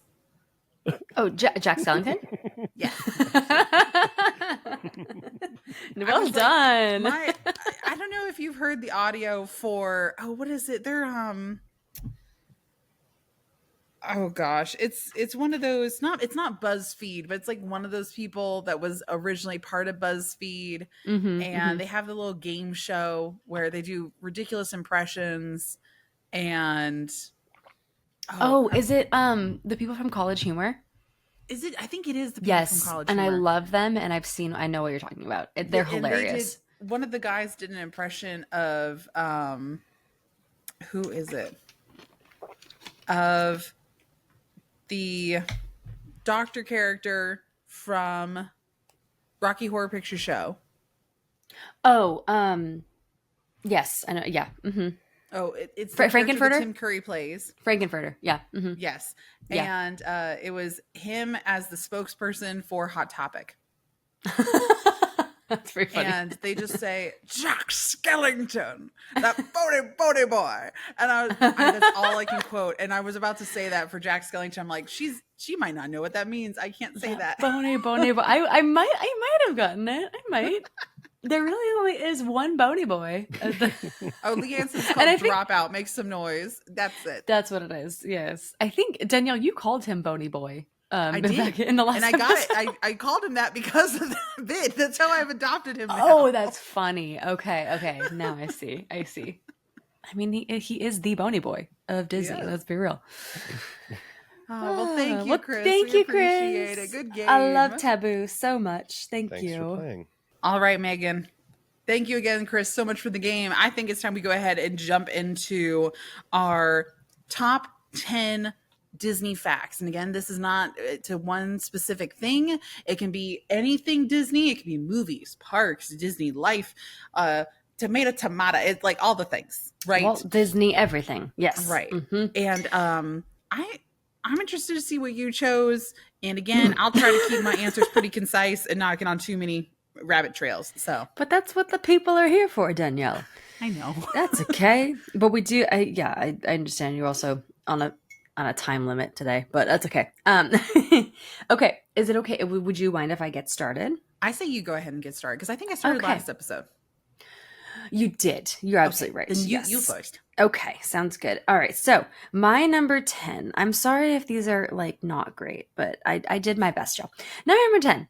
Oh, Jack Skellington? Yeah. Well done. I don't know if you've heard the audio for what is it? They're oh gosh, it's one of those, it's not BuzzFeed, but it's like one of those people that was originally part of BuzzFeed, and they have the little game show where they do ridiculous impressions and is it the people from College Humor? Is it? I think it is the people from College Humor. And I love them, and I know what you're talking about. They're hilarious. One of the guys did an impression of who is it? Of the doctor character from Rocky Horror Picture Show. Oh, yes, I know. Yeah. Oh, it's the Frankenfurter that Tim Curry plays. Frankenfurter. Yeah. Yes. Yeah. And it was him as the spokesperson for Hot Topic. That's very funny. And they just say, Jack Skellington, that bony boy. And that's all I can quote. And I was about to say that for Jack Skellington. I'm like, she might not know what that means. I can't say that. Bony boy. I might have gotten it. I might. There really only is one bony boy. Leanne says called Dropout. Make some noise. That's it. That's what it is. Yes. I think, Danielle, you called him Bony Boy. I did in the last and I got it. I called him that because of that bit. That's how I've adopted him now. Oh, that's funny. Okay. Now I see. I mean, he is the Bony Boy of Disney. Yes. Let's be real. Well, thank you, Chris. Thank you, Chris. Appreciate it. Good game. I love Taboo so much. Thanks Thank you. for playing. All right, Megan. Thank you again, Chris, so much for the game. I think it's time we go ahead and jump into our top 10 Disney facts. And again, this is not to one specific thing. It can be anything Disney. It can be movies, parks, Disney life, tomato. It's like all the things, right? Walt Disney, everything. Yes. Right. And I'm interested to see what you chose. And again, I'll try to keep my answers pretty concise and not get on too many rabbit trails. But that's what the people are here for, Danielle. I know. That's okay. But we do. I understand you're also on a time limit today, but that's okay. Okay. Is it okay? Would you mind if I get started? I say you go ahead and get started because I think I started last episode. You did. You're absolutely right. Then yes. you first. Okay, sounds good. All right, so my number 10. I'm sorry if these are like not great, but I did my best, y'all. Number 10.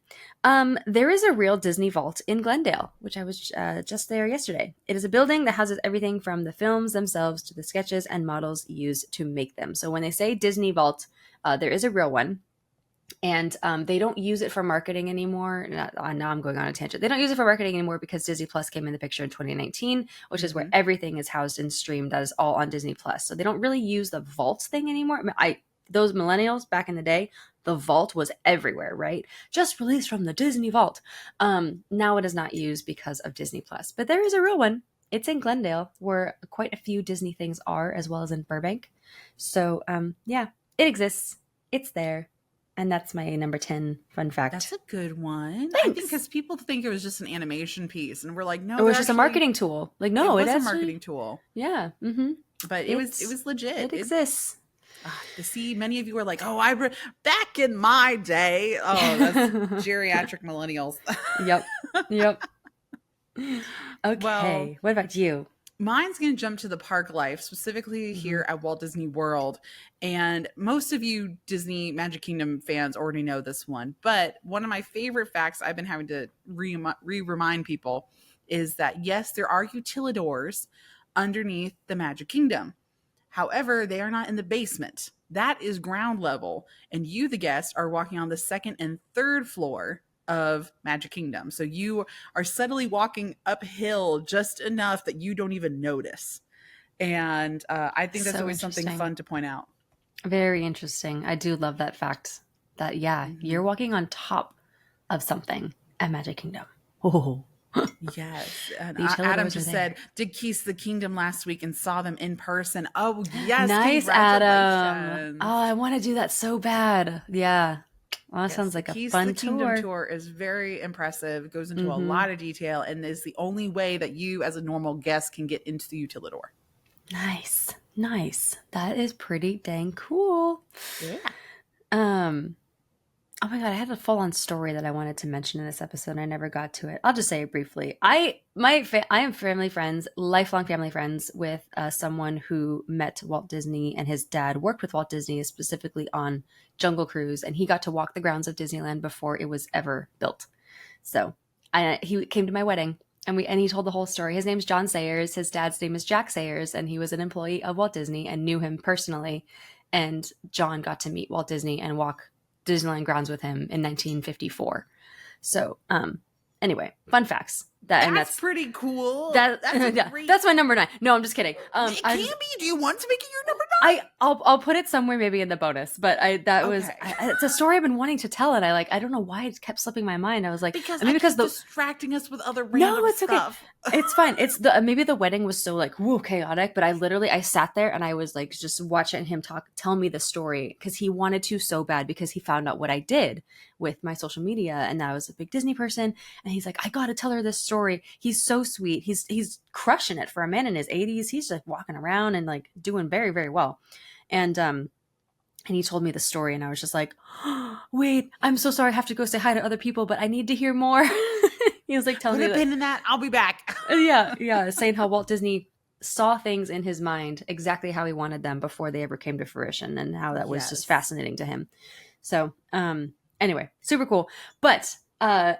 There is a real Disney vault in Glendale, which I was just there yesterday. It is a building that houses everything from the films themselves to the sketches and models used to make them. So when they say Disney vault, there is a real one. And they don't use it for marketing anymore. Now I'm going on a tangent. They don't use it for marketing anymore because Disney Plus came in the picture in 2019, which is where everything is housed and streamed. That is all on Disney Plus. So they don't really use the vault thing anymore. Those millennials back in the day, the vault was everywhere, right? Just released from the Disney vault. Now it is not used because of Disney Plus, but there is a real one. It's in Glendale, where quite a few Disney things are, as well as in Burbank. So yeah, it exists. It's there. And that's my number 10 fun fact. That's a good one. Thanks. I think because people think it was just an animation piece, and we're like, no, it was just a marketing tool. Like, no, it was a marketing tool. Yeah, but it was legit. It exists. To see many of you are like, oh, back in my day. Oh, that's geriatric millennials. Yep. Okay. Well, what about you? Mine's going to jump to the park life, specifically here at Walt Disney World. And most of you Disney Magic Kingdom fans already know this one. But one of my favorite facts I've been having to remind people is that, yes, there are utilidors underneath the Magic Kingdom. However, they are not in the basement. That is ground level. And you, the guest, are walking on the second and third floor of Magic Kingdom. So you are subtly walking uphill just enough that you don't even notice. And I think that's always something fun to point out. Very interesting. I do love that fact that, you're walking on top of something at Magic Kingdom. Oh. Yes. And Adam just said, did Keys the Kingdom last week and saw them in person. Oh, yes. Nice, Adam. Oh, I want to do that so bad. Yeah. Well, that sounds like a fun tour. The Kingdom tour is very impressive. It goes into a lot of detail and is the only way that you as a normal guest can get into the utilidor. Nice. That is pretty dang cool. Yeah. Oh my god, I had a full-on story that I wanted to mention in this episode and I never got to it. I'll just say it briefly. I am family friends, lifelong family friends with someone who met Walt Disney, and his dad worked with Walt Disney specifically on Jungle Cruise, and he got to walk the grounds of Disneyland before it was ever built. So he came to my wedding, and he told the whole story. His name's John Sayers. His dad's name is Jack Sayers, and he was an employee of Walt Disney and knew him personally. And John got to meet Walt Disney and walk Disneyland grounds with him in 1954. So, anyway, fun facts. That's pretty cool. That's my number 9. No, I'm just kidding. It can be. Do you want to make it your number 9? I'll put it somewhere maybe in the bonus, but it's a story I've been wanting to tell, and I don't know why it kept slipping my mind. I was like, because distracting us with other random stuff. Okay. It's fine. It's maybe the wedding was so like woo chaotic, but I sat there and I was like just watching him tell me the story, because he wanted to so bad, because he found out what I did with my social media and that I was a big Disney person, and he's like, I gotta tell her this story. He's so sweet. He's crushing it for a man in his 80s. He's just walking around and like doing very, very well. And he told me the story, and I was just like, oh, wait, I'm so sorry. I have to go say hi to other people, but I need to hear more. He was like telling me, put a pin in that. I'll be back. yeah, saying how Walt Disney saw things in his mind exactly how he wanted them before they ever came to fruition, and how that was just fascinating to him. So, anyway, super cool. But I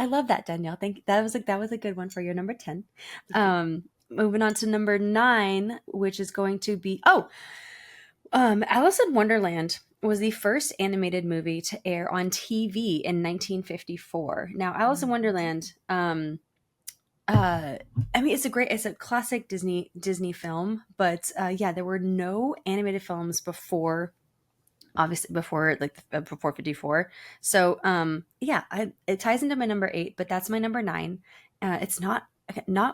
love that, Danielle. That was a good one for your number 10. Moving on to number 9, which is going to be Alice in Wonderland was the first animated movie to air on TV in 1954. Now, Alice in Wonderland, it's a classic Disney film, but there were no animated films before 54. So it ties into my number 8, but that's my number 9. It's not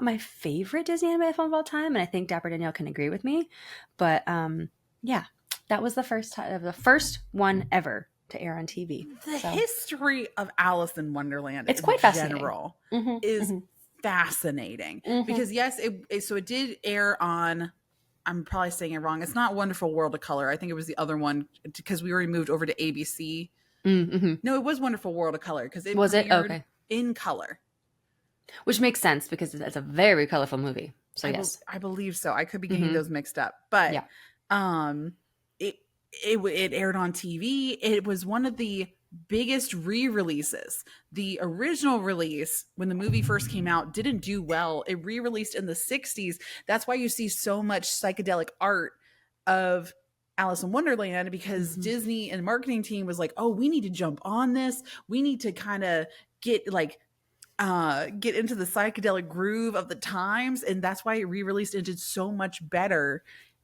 my favorite Disney animated film of all time, and I think Dapper Danielle can agree with me, but that was the first one ever to air on TV. The history of Alice in Wonderland, it's quite fascinating. General, is fascinating, because yes, it did air on. I'm probably saying it wrong. It's not Wonderful World of Color. I think it was the other one, because we already moved over to ABC. No, it was Wonderful World of Color, because it was okay in color, which makes sense because it's a very colorful movie. So yes, I believe so. I could be getting those mixed up, but it aired on TV. It was one of the biggest re-releases. The original release, when the movie first came out, didn't do well. It re-released in the 60s. That's why you see so much psychedelic art of Alice in Wonderland, because Disney and the marketing team was like, oh, we need to jump on this. We need to kind of get into the psychedelic groove of the times. And that's why it re-released and did so much better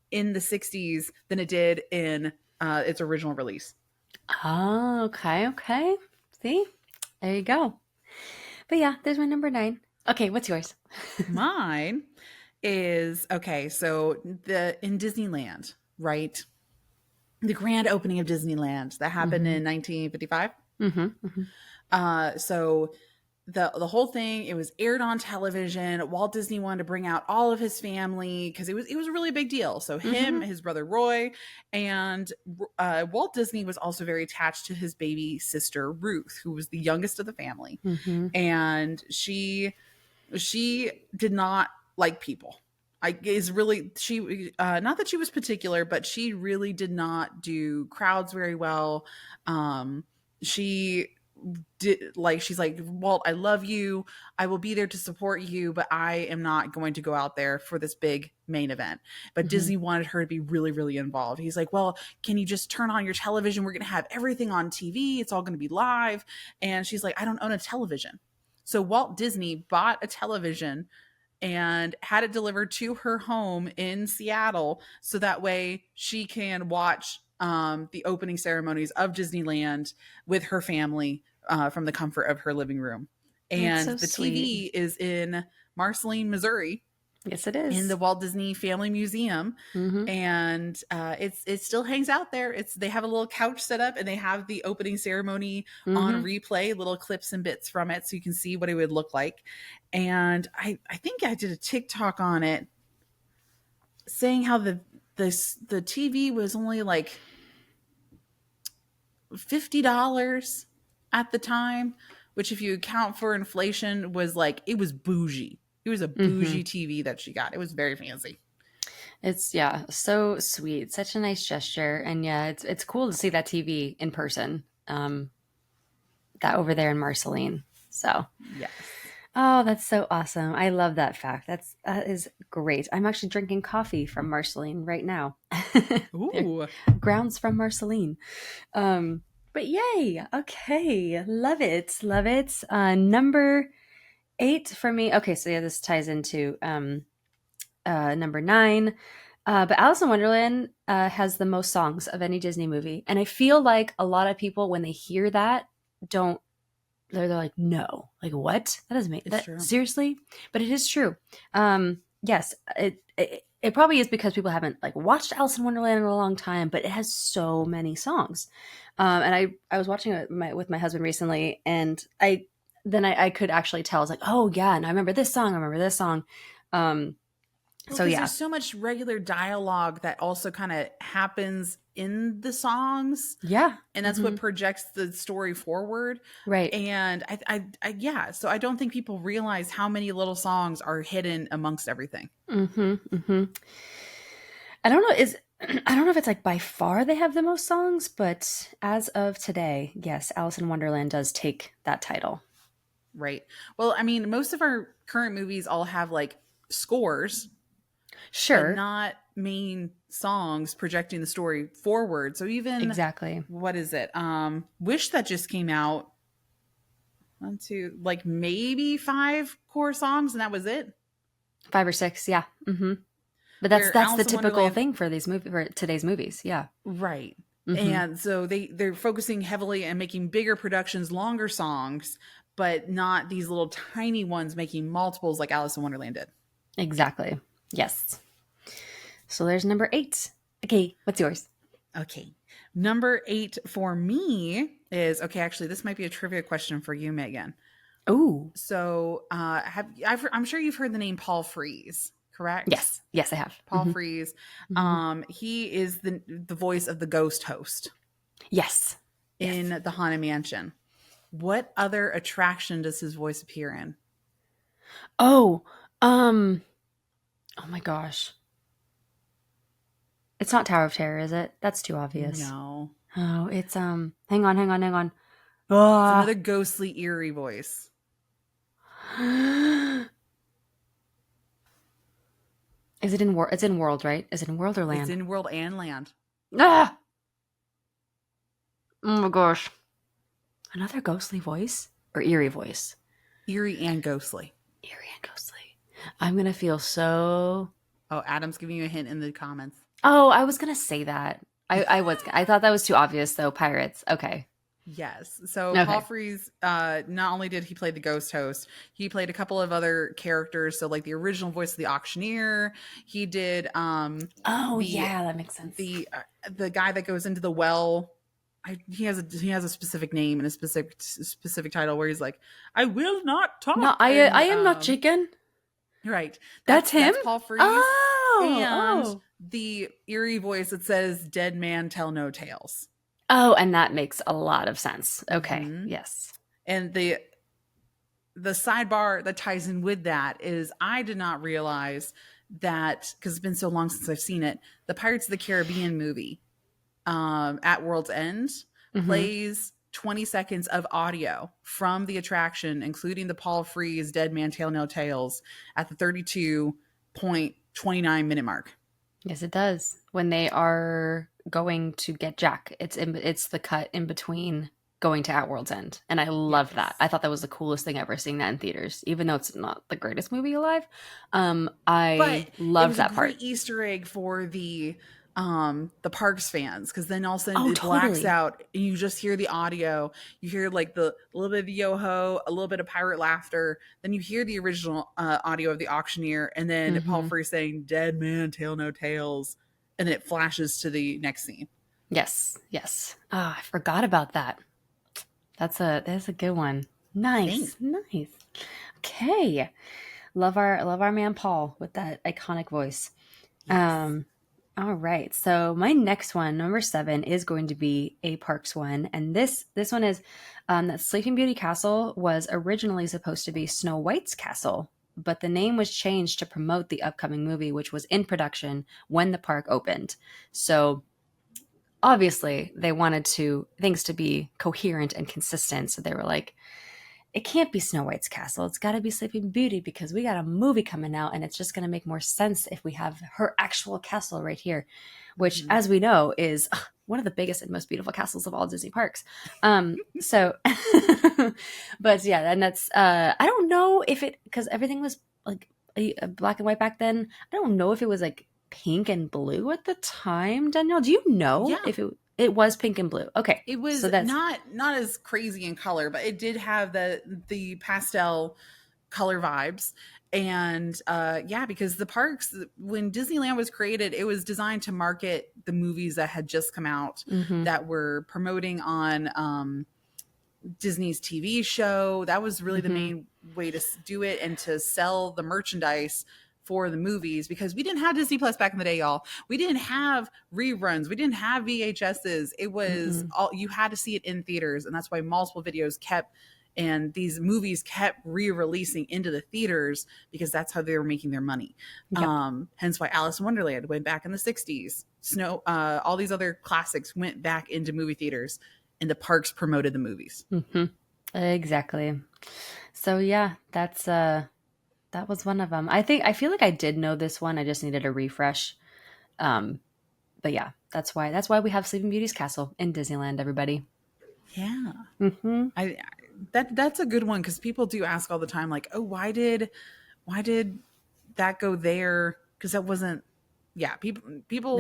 in the 60s than it did in its original release. Oh, okay. See? There you go. But yeah, there's my number 9. Okay, what's yours? Mine is, so in Disneyland, right? The grand opening of Disneyland that happened in 1955. So the whole thing, it was aired on television. Walt Disney wanted to bring out all of his family because it was a really big deal. So him, his brother Roy, and Walt Disney was also very attached to his baby sister Ruth, who was the youngest of the family. And she did not like people. Not that she was particular, but she really did not do crowds very well. She's like, Walt, I love you. I will be there to support you, but I am not going to go out there for this big main event. But Disney wanted her to be really, really involved. He's like, well, can you just turn on your television? We're going to have everything on TV. It's all going to be live. And she's like, I don't own a television. So Walt Disney bought a television and had it delivered to her home in Seattle, so that way she can watch the opening ceremonies of Disneyland with her family from the comfort of her living room. And the TV is in Marceline, Missouri. Yes, it is. In the Walt Disney Family Museum. And it still hangs out there. They have a little couch set up, and they have the opening ceremony on replay, little clips and bits from it, so you can see what it would look like. And I think I did a TikTok on it saying how the TV was only like $50 at the time, which if you account for inflation was like, it was bougie. It was a bougie TV that she got. It was very fancy. It's so sweet. Such a nice gesture. And yeah, it's cool to see that TV in person. That over there in Marceline. So Yes. oh, that's so awesome. I love that fact. That is great. I'm actually drinking coffee from Marceline right now. Ooh. Grounds from Marceline. But yay. Okay. Love it. Love it. Number 8 for me. Okay, so yeah, this ties into number 9. But Alice in Wonderland has the most songs of any Disney movie. And I feel like a lot of people, when they hear that, they're like, no, like what? That doesn't make that true. Seriously? But it is true. Yes, it probably is because people haven't like watched Alice in Wonderland in a long time, but it has so many songs. And I was watching it with my husband recently, and I could actually tell. I was like, oh yeah, and I remember this song. So yeah, there's so much regular dialogue that also kind of happens in the songs. Yeah, and that's what projects the story forward, right? And I so I don't think people realize how many little songs are hidden amongst everything. I don't know if it's like by far they have the most songs, but as of today, yes, Alice in Wonderland does take that title. Right. Well, I mean, most of our current movies all have like scores. Sure. But not main songs projecting the story forward. So even exactly, what is it? Wish that just came out. 1, 2, like maybe 5 core songs, and that was it. 5 or 6, yeah. But that's the typical thing for today's movies, yeah. Right. And so they're focusing heavily on making bigger productions, longer songs, but not these little tiny ones making multiples like Alice in Wonderland did. Exactly. Yes. So there's number 8. Okay, what's yours? Okay. Number 8 for me is, okay, actually, this might be a trivia question for you, Megan. Oh. So I'm sure you've heard the name Paul Frees, correct? Yes. Yes, I have. Paul Frees. He is the voice of the ghost host. Yes. In the Haunted Mansion. What other attraction does his voice appear in? Oh my gosh. It's not Tower of Terror, is it? That's too obvious. No. Oh, it's hang on. It's another ghostly, eerie voice. Is it in It's in World, right? Is it in World or Land? It's in World and Land. Ah! Oh my gosh. Another ghostly voice or eerie voice? Eerie and ghostly. I'm going to feel so... Oh, Adam's giving you a hint in the comments. Oh, I was going to say that. I thought that was too obvious, though. Pirates. Okay. Yes. So okay. Paul Frees, not only did he play the ghost host, he played a couple of other characters. So like the original voice of the auctioneer, he did. Yeah, that makes sense. The guy that goes into the well. He has a specific name and a specific title where he's like, I will not talk. No, I am not chicken. Right. That's him? That's Paul Frees. And the eerie voice that says, dead man tell no tales. Oh, and that makes a lot of sense. Okay. Yes. And the sidebar that ties in with that is I did not realize that, because it's been so long since I've seen it, the Pirates of the Caribbean movie at World's End plays 20 seconds of audio from the attraction, including the Paul Frees Dead Man Tell No Tales at the 32.29 minute mark. Yes, it does. When they are going to get Jack, it's the cut in between going to At World's End. And I love that. I thought that was the coolest thing ever, seeing that in theaters, even though it's not the greatest movie alive. I loved that part. Great Easter egg for the Parks fans, because then all of a sudden it blacks out and you just hear the audio. You hear like the little bit of yo-ho, a little bit of pirate laughter, then you hear the original audio of the auctioneer, and then Paul Frees saying dead man tell no tales, and then it flashes to the next scene. Yes. I forgot about that. That's a good one. Nice. Okay, love our man Paul with that iconic voice. Yes. All right. So my next one, number 7, is going to be a parks one. And this one is that Sleeping Beauty Castle was originally supposed to be Snow White's castle, but the name was changed to promote the upcoming movie, which was in production when the park opened. So obviously they wanted things to be coherent and consistent. So they were like, it can't be Snow White's castle. It's got to be Sleeping Beauty because we got a movie coming out and it's just going to make more sense if we have her actual castle right here, which, as we know, is one of the biggest and most beautiful castles of all Disney parks. So, but yeah, and that's, I don't know if because everything was like black and white back then. I don't know if it was like pink and blue at the time. Danielle, do you know if it was pink and blue? Okay. It was not as crazy in color, but it did have the pastel color vibes. And because the parks, when Disneyland was created, it was designed to market the movies that had just come out that were promoting on Disney's TV show. That was really the main way to do it and to sell the merchandise for the movies, because we didn't have Disney Plus back in the day, y'all. We didn't have reruns. We didn't have VHSs. It was all, you had to see it in theaters. And that's why multiple videos and these movies kept re-releasing into the theaters, because that's how they were making their money. Yep. Hence why Alice in Wonderland went back in the 60s. All these other classics went back into movie theaters, and the parks promoted the movies. Exactly. So yeah, that was one of them. I feel like I did know this one. I just needed a refresh. But yeah, that's why we have Sleeping Beauty's castle in Disneyland, everybody. Yeah. That's a good one, because people do ask all the time, like, oh, why did that go there? Because that wasn't. Yeah, people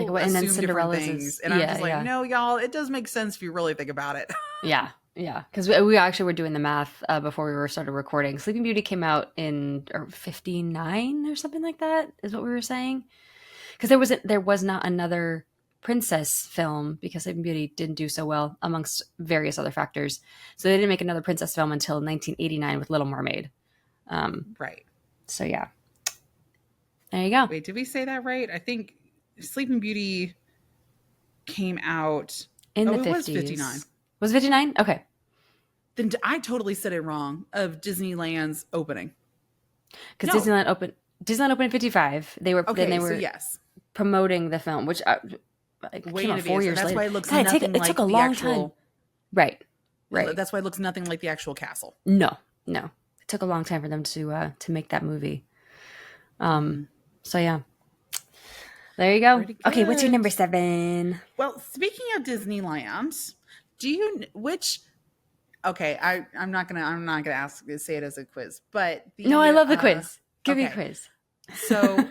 like, and assume different things, and I'm just like, no, y'all, it does make sense if you really think about it. Yeah, because we actually were doing the math before we started recording. Sleeping Beauty came out in 59 or something like that, is what we were saying. Because there was not another princess film, because Sleeping Beauty didn't do so well amongst various other factors. So they didn't make another princess film until 1989 with Little Mermaid. Right. So yeah. There you go. Wait, did we say that right? I think Sleeping Beauty came out in the 50s. It was 59. Was it 59? Okay. Then I totally said it wrong of Disneyland's opening. Because Disneyland opened in 55. They were yes, promoting the film, which came out 4 years later. That's why it looks nothing like took a long time. Right. That's why it looks nothing like the actual castle. No. It took a long time for them to make that movie. So yeah. There you go. Okay, what's your number 7? Well, speaking of Disneyland, I'm not gonna say it as a quiz, but no, I love the quiz. Give me a quiz. So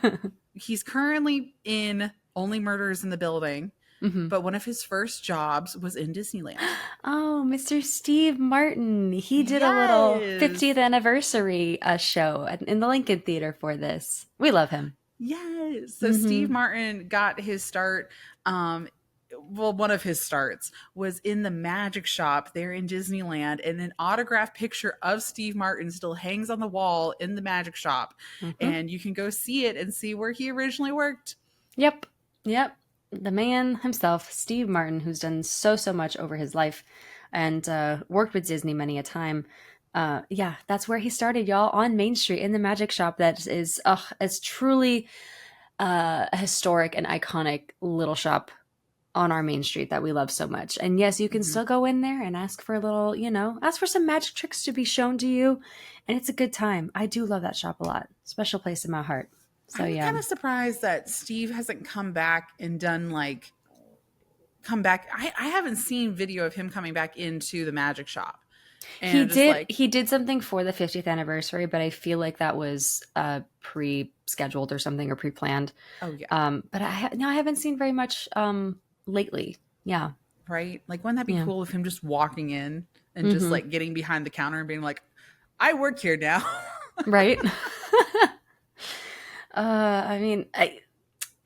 he's currently in Only Murders in the Building, but one of his first jobs was in Disneyland. Oh, Mr. Steve Martin. He did a little 50th anniversary show in the Lincoln Theater for this. We love him. Yes. So Steve Martin got his start. One of his starts was in the magic shop there in Disneyland, and an autographed picture of Steve Martin still hangs on the wall in the magic shop, and you can go see it and see where he originally worked. Yep. The man himself, Steve Martin, who's done so much over his life and worked with Disney many a time. That's where he started, y'all, on Main Street in the magic shop. That is it's truly a historic and iconic little shop on our Main Street that we love so much. And yes, you can still go in there and ask for a little, ask for some magic tricks to be shown to you. And it's a good time. I do love that shop a lot. Special place in my heart. So I'm kind of surprised that Steve hasn't come back and done I haven't seen video of him coming back into the magic shop. And he did something for the 50th anniversary, but I feel like that was pre-scheduled or something, or pre-planned. Oh yeah. But I haven't seen very much lately. Yeah. Right. Like, wouldn't that be cool if him just walking in and just like getting behind the counter and being like, I work here now. Right.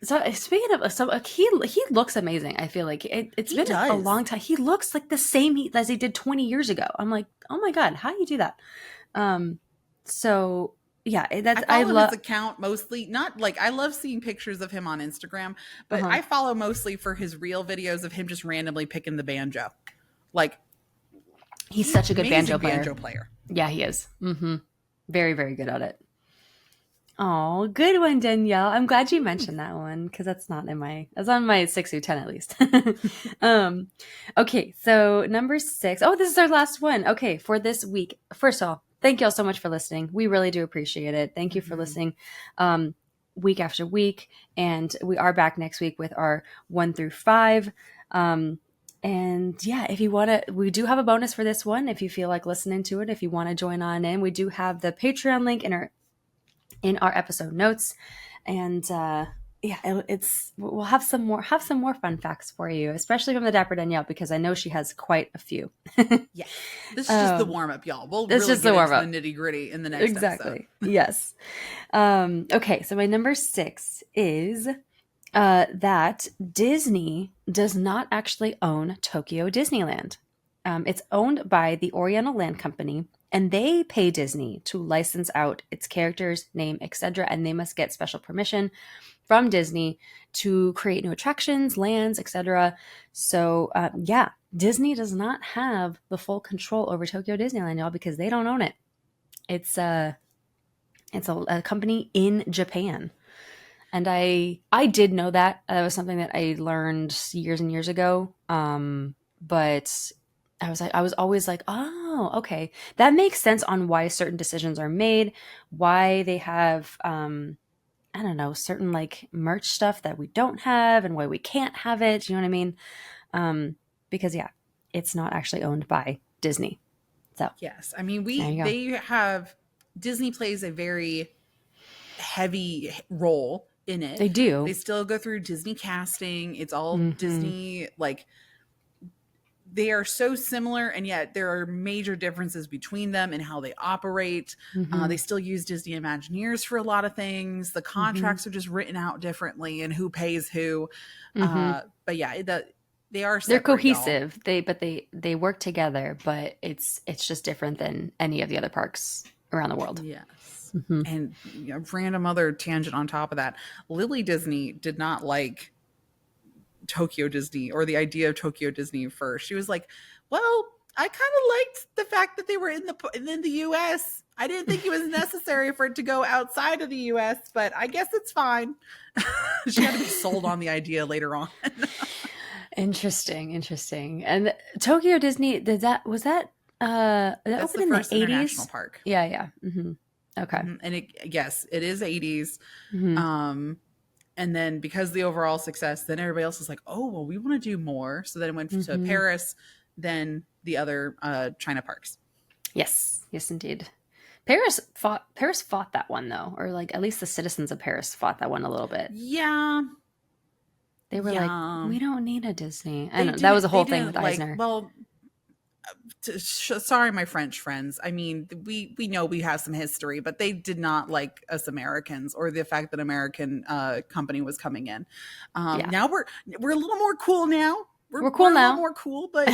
So speaking of, he looks amazing. I feel like it's been a long time. He looks like the same as he did 20 years ago. I'm like, oh my God, how do you do that? So yeah, that's I I follow love. his account mostly, not like I love seeing pictures of him on Instagram, but Uh-huh. I follow mostly for his real videos of him just randomly picking the banjo. Like He's such a good amazing banjo player. Yeah, he is. Very, very good at it. Oh, good one, Danielle. I'm glad you mentioned that one because that's not in my. That's on my 6 through 10 at least. Okay, so number 6. Oh, this is our last one. Okay, for this week. First of all, thank you all so much for listening. We really do appreciate it. Thank you for listening, week after week, and we are back next week with our 1 through 5. And yeah, if you want to, we do have a bonus for this one. If you feel like listening to it, if you want to join on in, we do have the Patreon link in our episode notes, and we'll have some more fun facts for you, especially from the Dapper Danielle, because I know she has quite a few. Yeah, this is just the warm up, y'all. We'll this really is get the into warm-up. the nitty gritty in the next Exactly. episode. Yes. Okay, so my number 6 is that Disney does not actually own Tokyo Disneyland. It's owned by the Oriental Land Company, and they pay Disney to license out its characters, name, etc., and they must get special permission from Disney to create new attractions, lands, etc. So, yeah, Disney does not have the full control over Tokyo Disneyland, y'all, because they don't own it. It's a company in Japan. And I did know that. That was something that I learned years and years ago. But I was always like, oh, okay. That makes sense on why certain decisions are made, why they have, I don't know, certain like merch stuff that we don't have and why we can't have it. You know what I mean? Because yeah, it's not actually owned by Disney. So yes, I mean, Disney plays a very heavy role in it. They do. They still go through Disney casting. It's all Disney, like, they are so similar, and yet there are major differences between them and how they operate. They still use Disney Imagineers for a lot of things. The contracts are just written out differently and who pays who. But yeah, they are separate, they're cohesive. Y'all. They work together, but it's just different than any of the other parks around the world. Yes. And random other tangent on top of that. Lily Disney did not like Tokyo Disney or the idea of Tokyo Disney first. She was like, well, I kind of liked the fact that they were in the US. I didn't think it was necessary for it to go outside of the US, but I guess it's fine. She had to be sold on the idea later on. Interesting. And Tokyo Disney, was that opened in the 80s? International park. Yeah. Okay. And it is 80s. And then because of the overall success, then everybody else is like, oh, well, we want to do more. So then it went to Paris, then the other China parks. Yes, indeed. Paris fought that one though, or like at least the citizens of Paris fought that one a little bit. Yeah. They were like, we don't need a Disney. I know that was a whole thing with Eisner. Well, sorry, my French friends. I mean, we know we have some history, but they did not like us Americans or the fact that American company was coming in. Now we're a little more cool now. We're cool now. A little more cool, but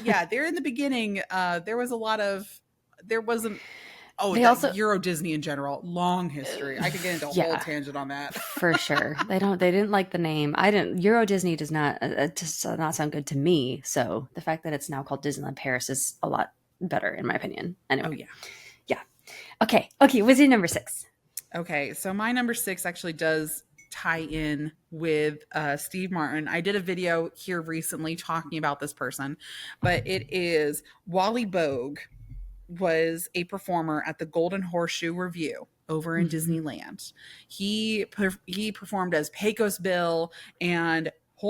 yeah, there in the beginning, there wasn't. Oh, Euro Disney in general, long history. I could get into a whole tangent on that. For sure. They didn't like the name. Euro Disney does not sound good to me. So the fact that it's now called Disneyland Paris is a lot better in my opinion. Anyway. Oh yeah. Okay. What's your number 6? Okay. So my number 6 actually does tie in with Steve Martin. I did a video here recently talking about this person, but it is Wally Bogue. Was a performer at the Golden Horseshoe Revue over in Disneyland. He performed as Pecos Bill and I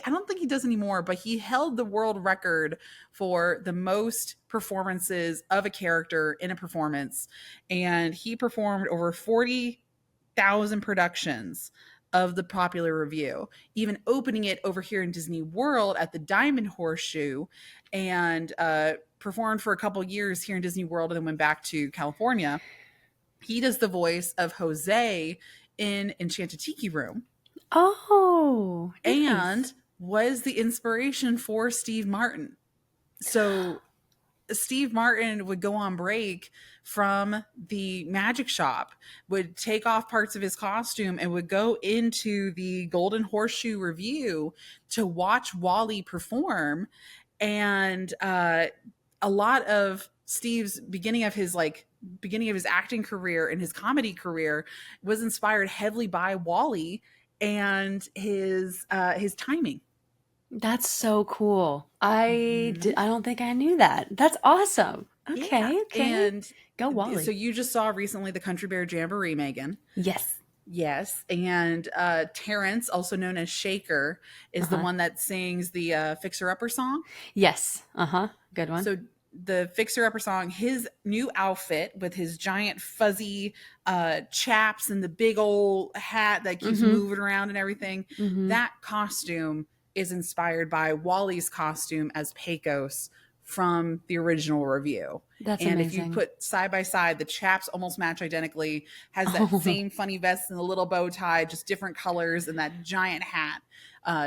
don't think he does anymore, but he held the world record for the most performances of a character in a performance. And he performed over 40,000 productions of the popular review, even opening it over here in Disney World at the Diamond Horseshoe, and performed for a couple years here in Disney World and then went back to California. He does the voice of Jose in Enchanted Tiki Room. Oh, nice. And was the inspiration for Steve Martin. So Steve Martin would go on break from the magic shop, would take off parts of his costume, and would go into the Golden Horseshoe Review to watch Wally perform. And a lot of Steve's beginning of his acting career and his comedy career was inspired heavily by Wally and his timing. That's so cool. I don't think I knew that. That's awesome. Okay, Yeah. okay. And go Wally. So you just saw recently the Country Bear Jamboree, Megan. Yes. Yes. And Terrence, also known as Shaker, is the one that sings the Fixer Upper song. Yes. Good one. So the Fixer Upper song, his new outfit with his giant fuzzy chaps and the big old hat that keeps moving around and everything, that costume is inspired by Wally's costume as Pecos from the original review. That's and amazing. If you put side by side, the chaps almost match identically, has that same funny vest and the little bow tie, just different colors, and that giant hat.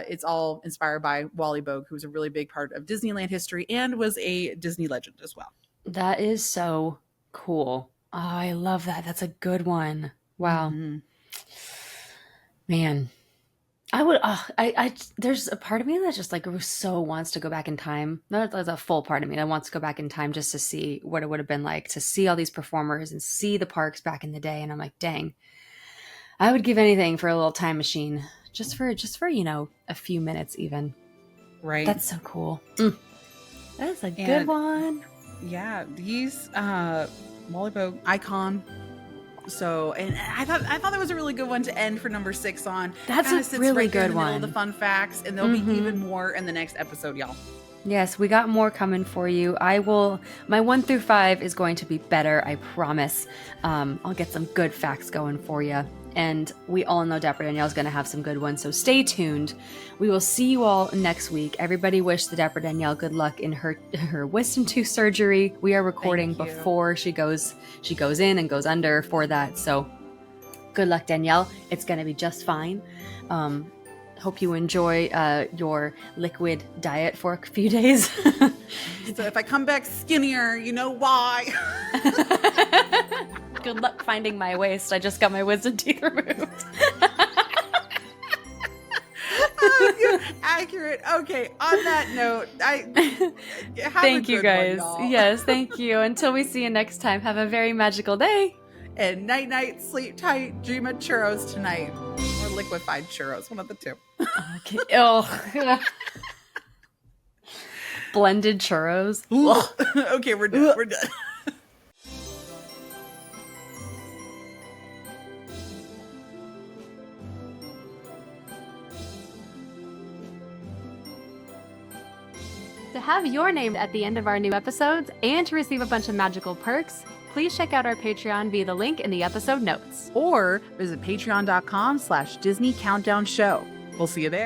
It's all inspired by Wally Bogue, who was a really big part of Disneyland history and was a Disney legend as well. That is so cool. Oh, I love that. That's a good one. Wow. Man. I would, there's a part of me that just like so wants to go back in time. Not there's a full part of me that wants to go back in time just to see what it would have been like to see all these performers and see the parks back in the day. And I'm like, dang, I would give anything for a little time machine just for, a few minutes even. Right. That's so cool. That's a good one. Yeah. He's Wally Bogue icon. So, and I thought that was a really good one to end for number 6 on. That's Kinda a sits really right there in good the middle one. of the fun facts, and there'll be even more in the next episode, y'all. Yes, we got more coming for you. My 1 through 5 is going to be better, I promise. I'll get some good facts going for you. And we all know Dapper Danielle's going to have some good ones, so stay tuned. We will see you all next week. Everybody wish the Dapper Danielle good luck in her wisdom tooth surgery. We are recording before she goes in and goes under for that. So good luck, Danielle. It's going to be just fine. Hope you enjoy your liquid diet for a few days. So if I come back skinnier, you know why. Good luck finding my waist. I just got my wisdom teeth removed. Accurate. Okay, on that note, thank you guys. Yes, thank you. Until we see you next time, have a very magical day. And night night, sleep tight, dream of churros tonight. Or liquefied churros, one of the two. Okay. Oh. Blended churros. Okay, we're done. We're done. To have your name at the end of our new episodes and to receive a bunch of magical perks, please check out our Patreon via the link in the episode notes. Or visit patreon.com/Disney Countdown Show. We'll see you there.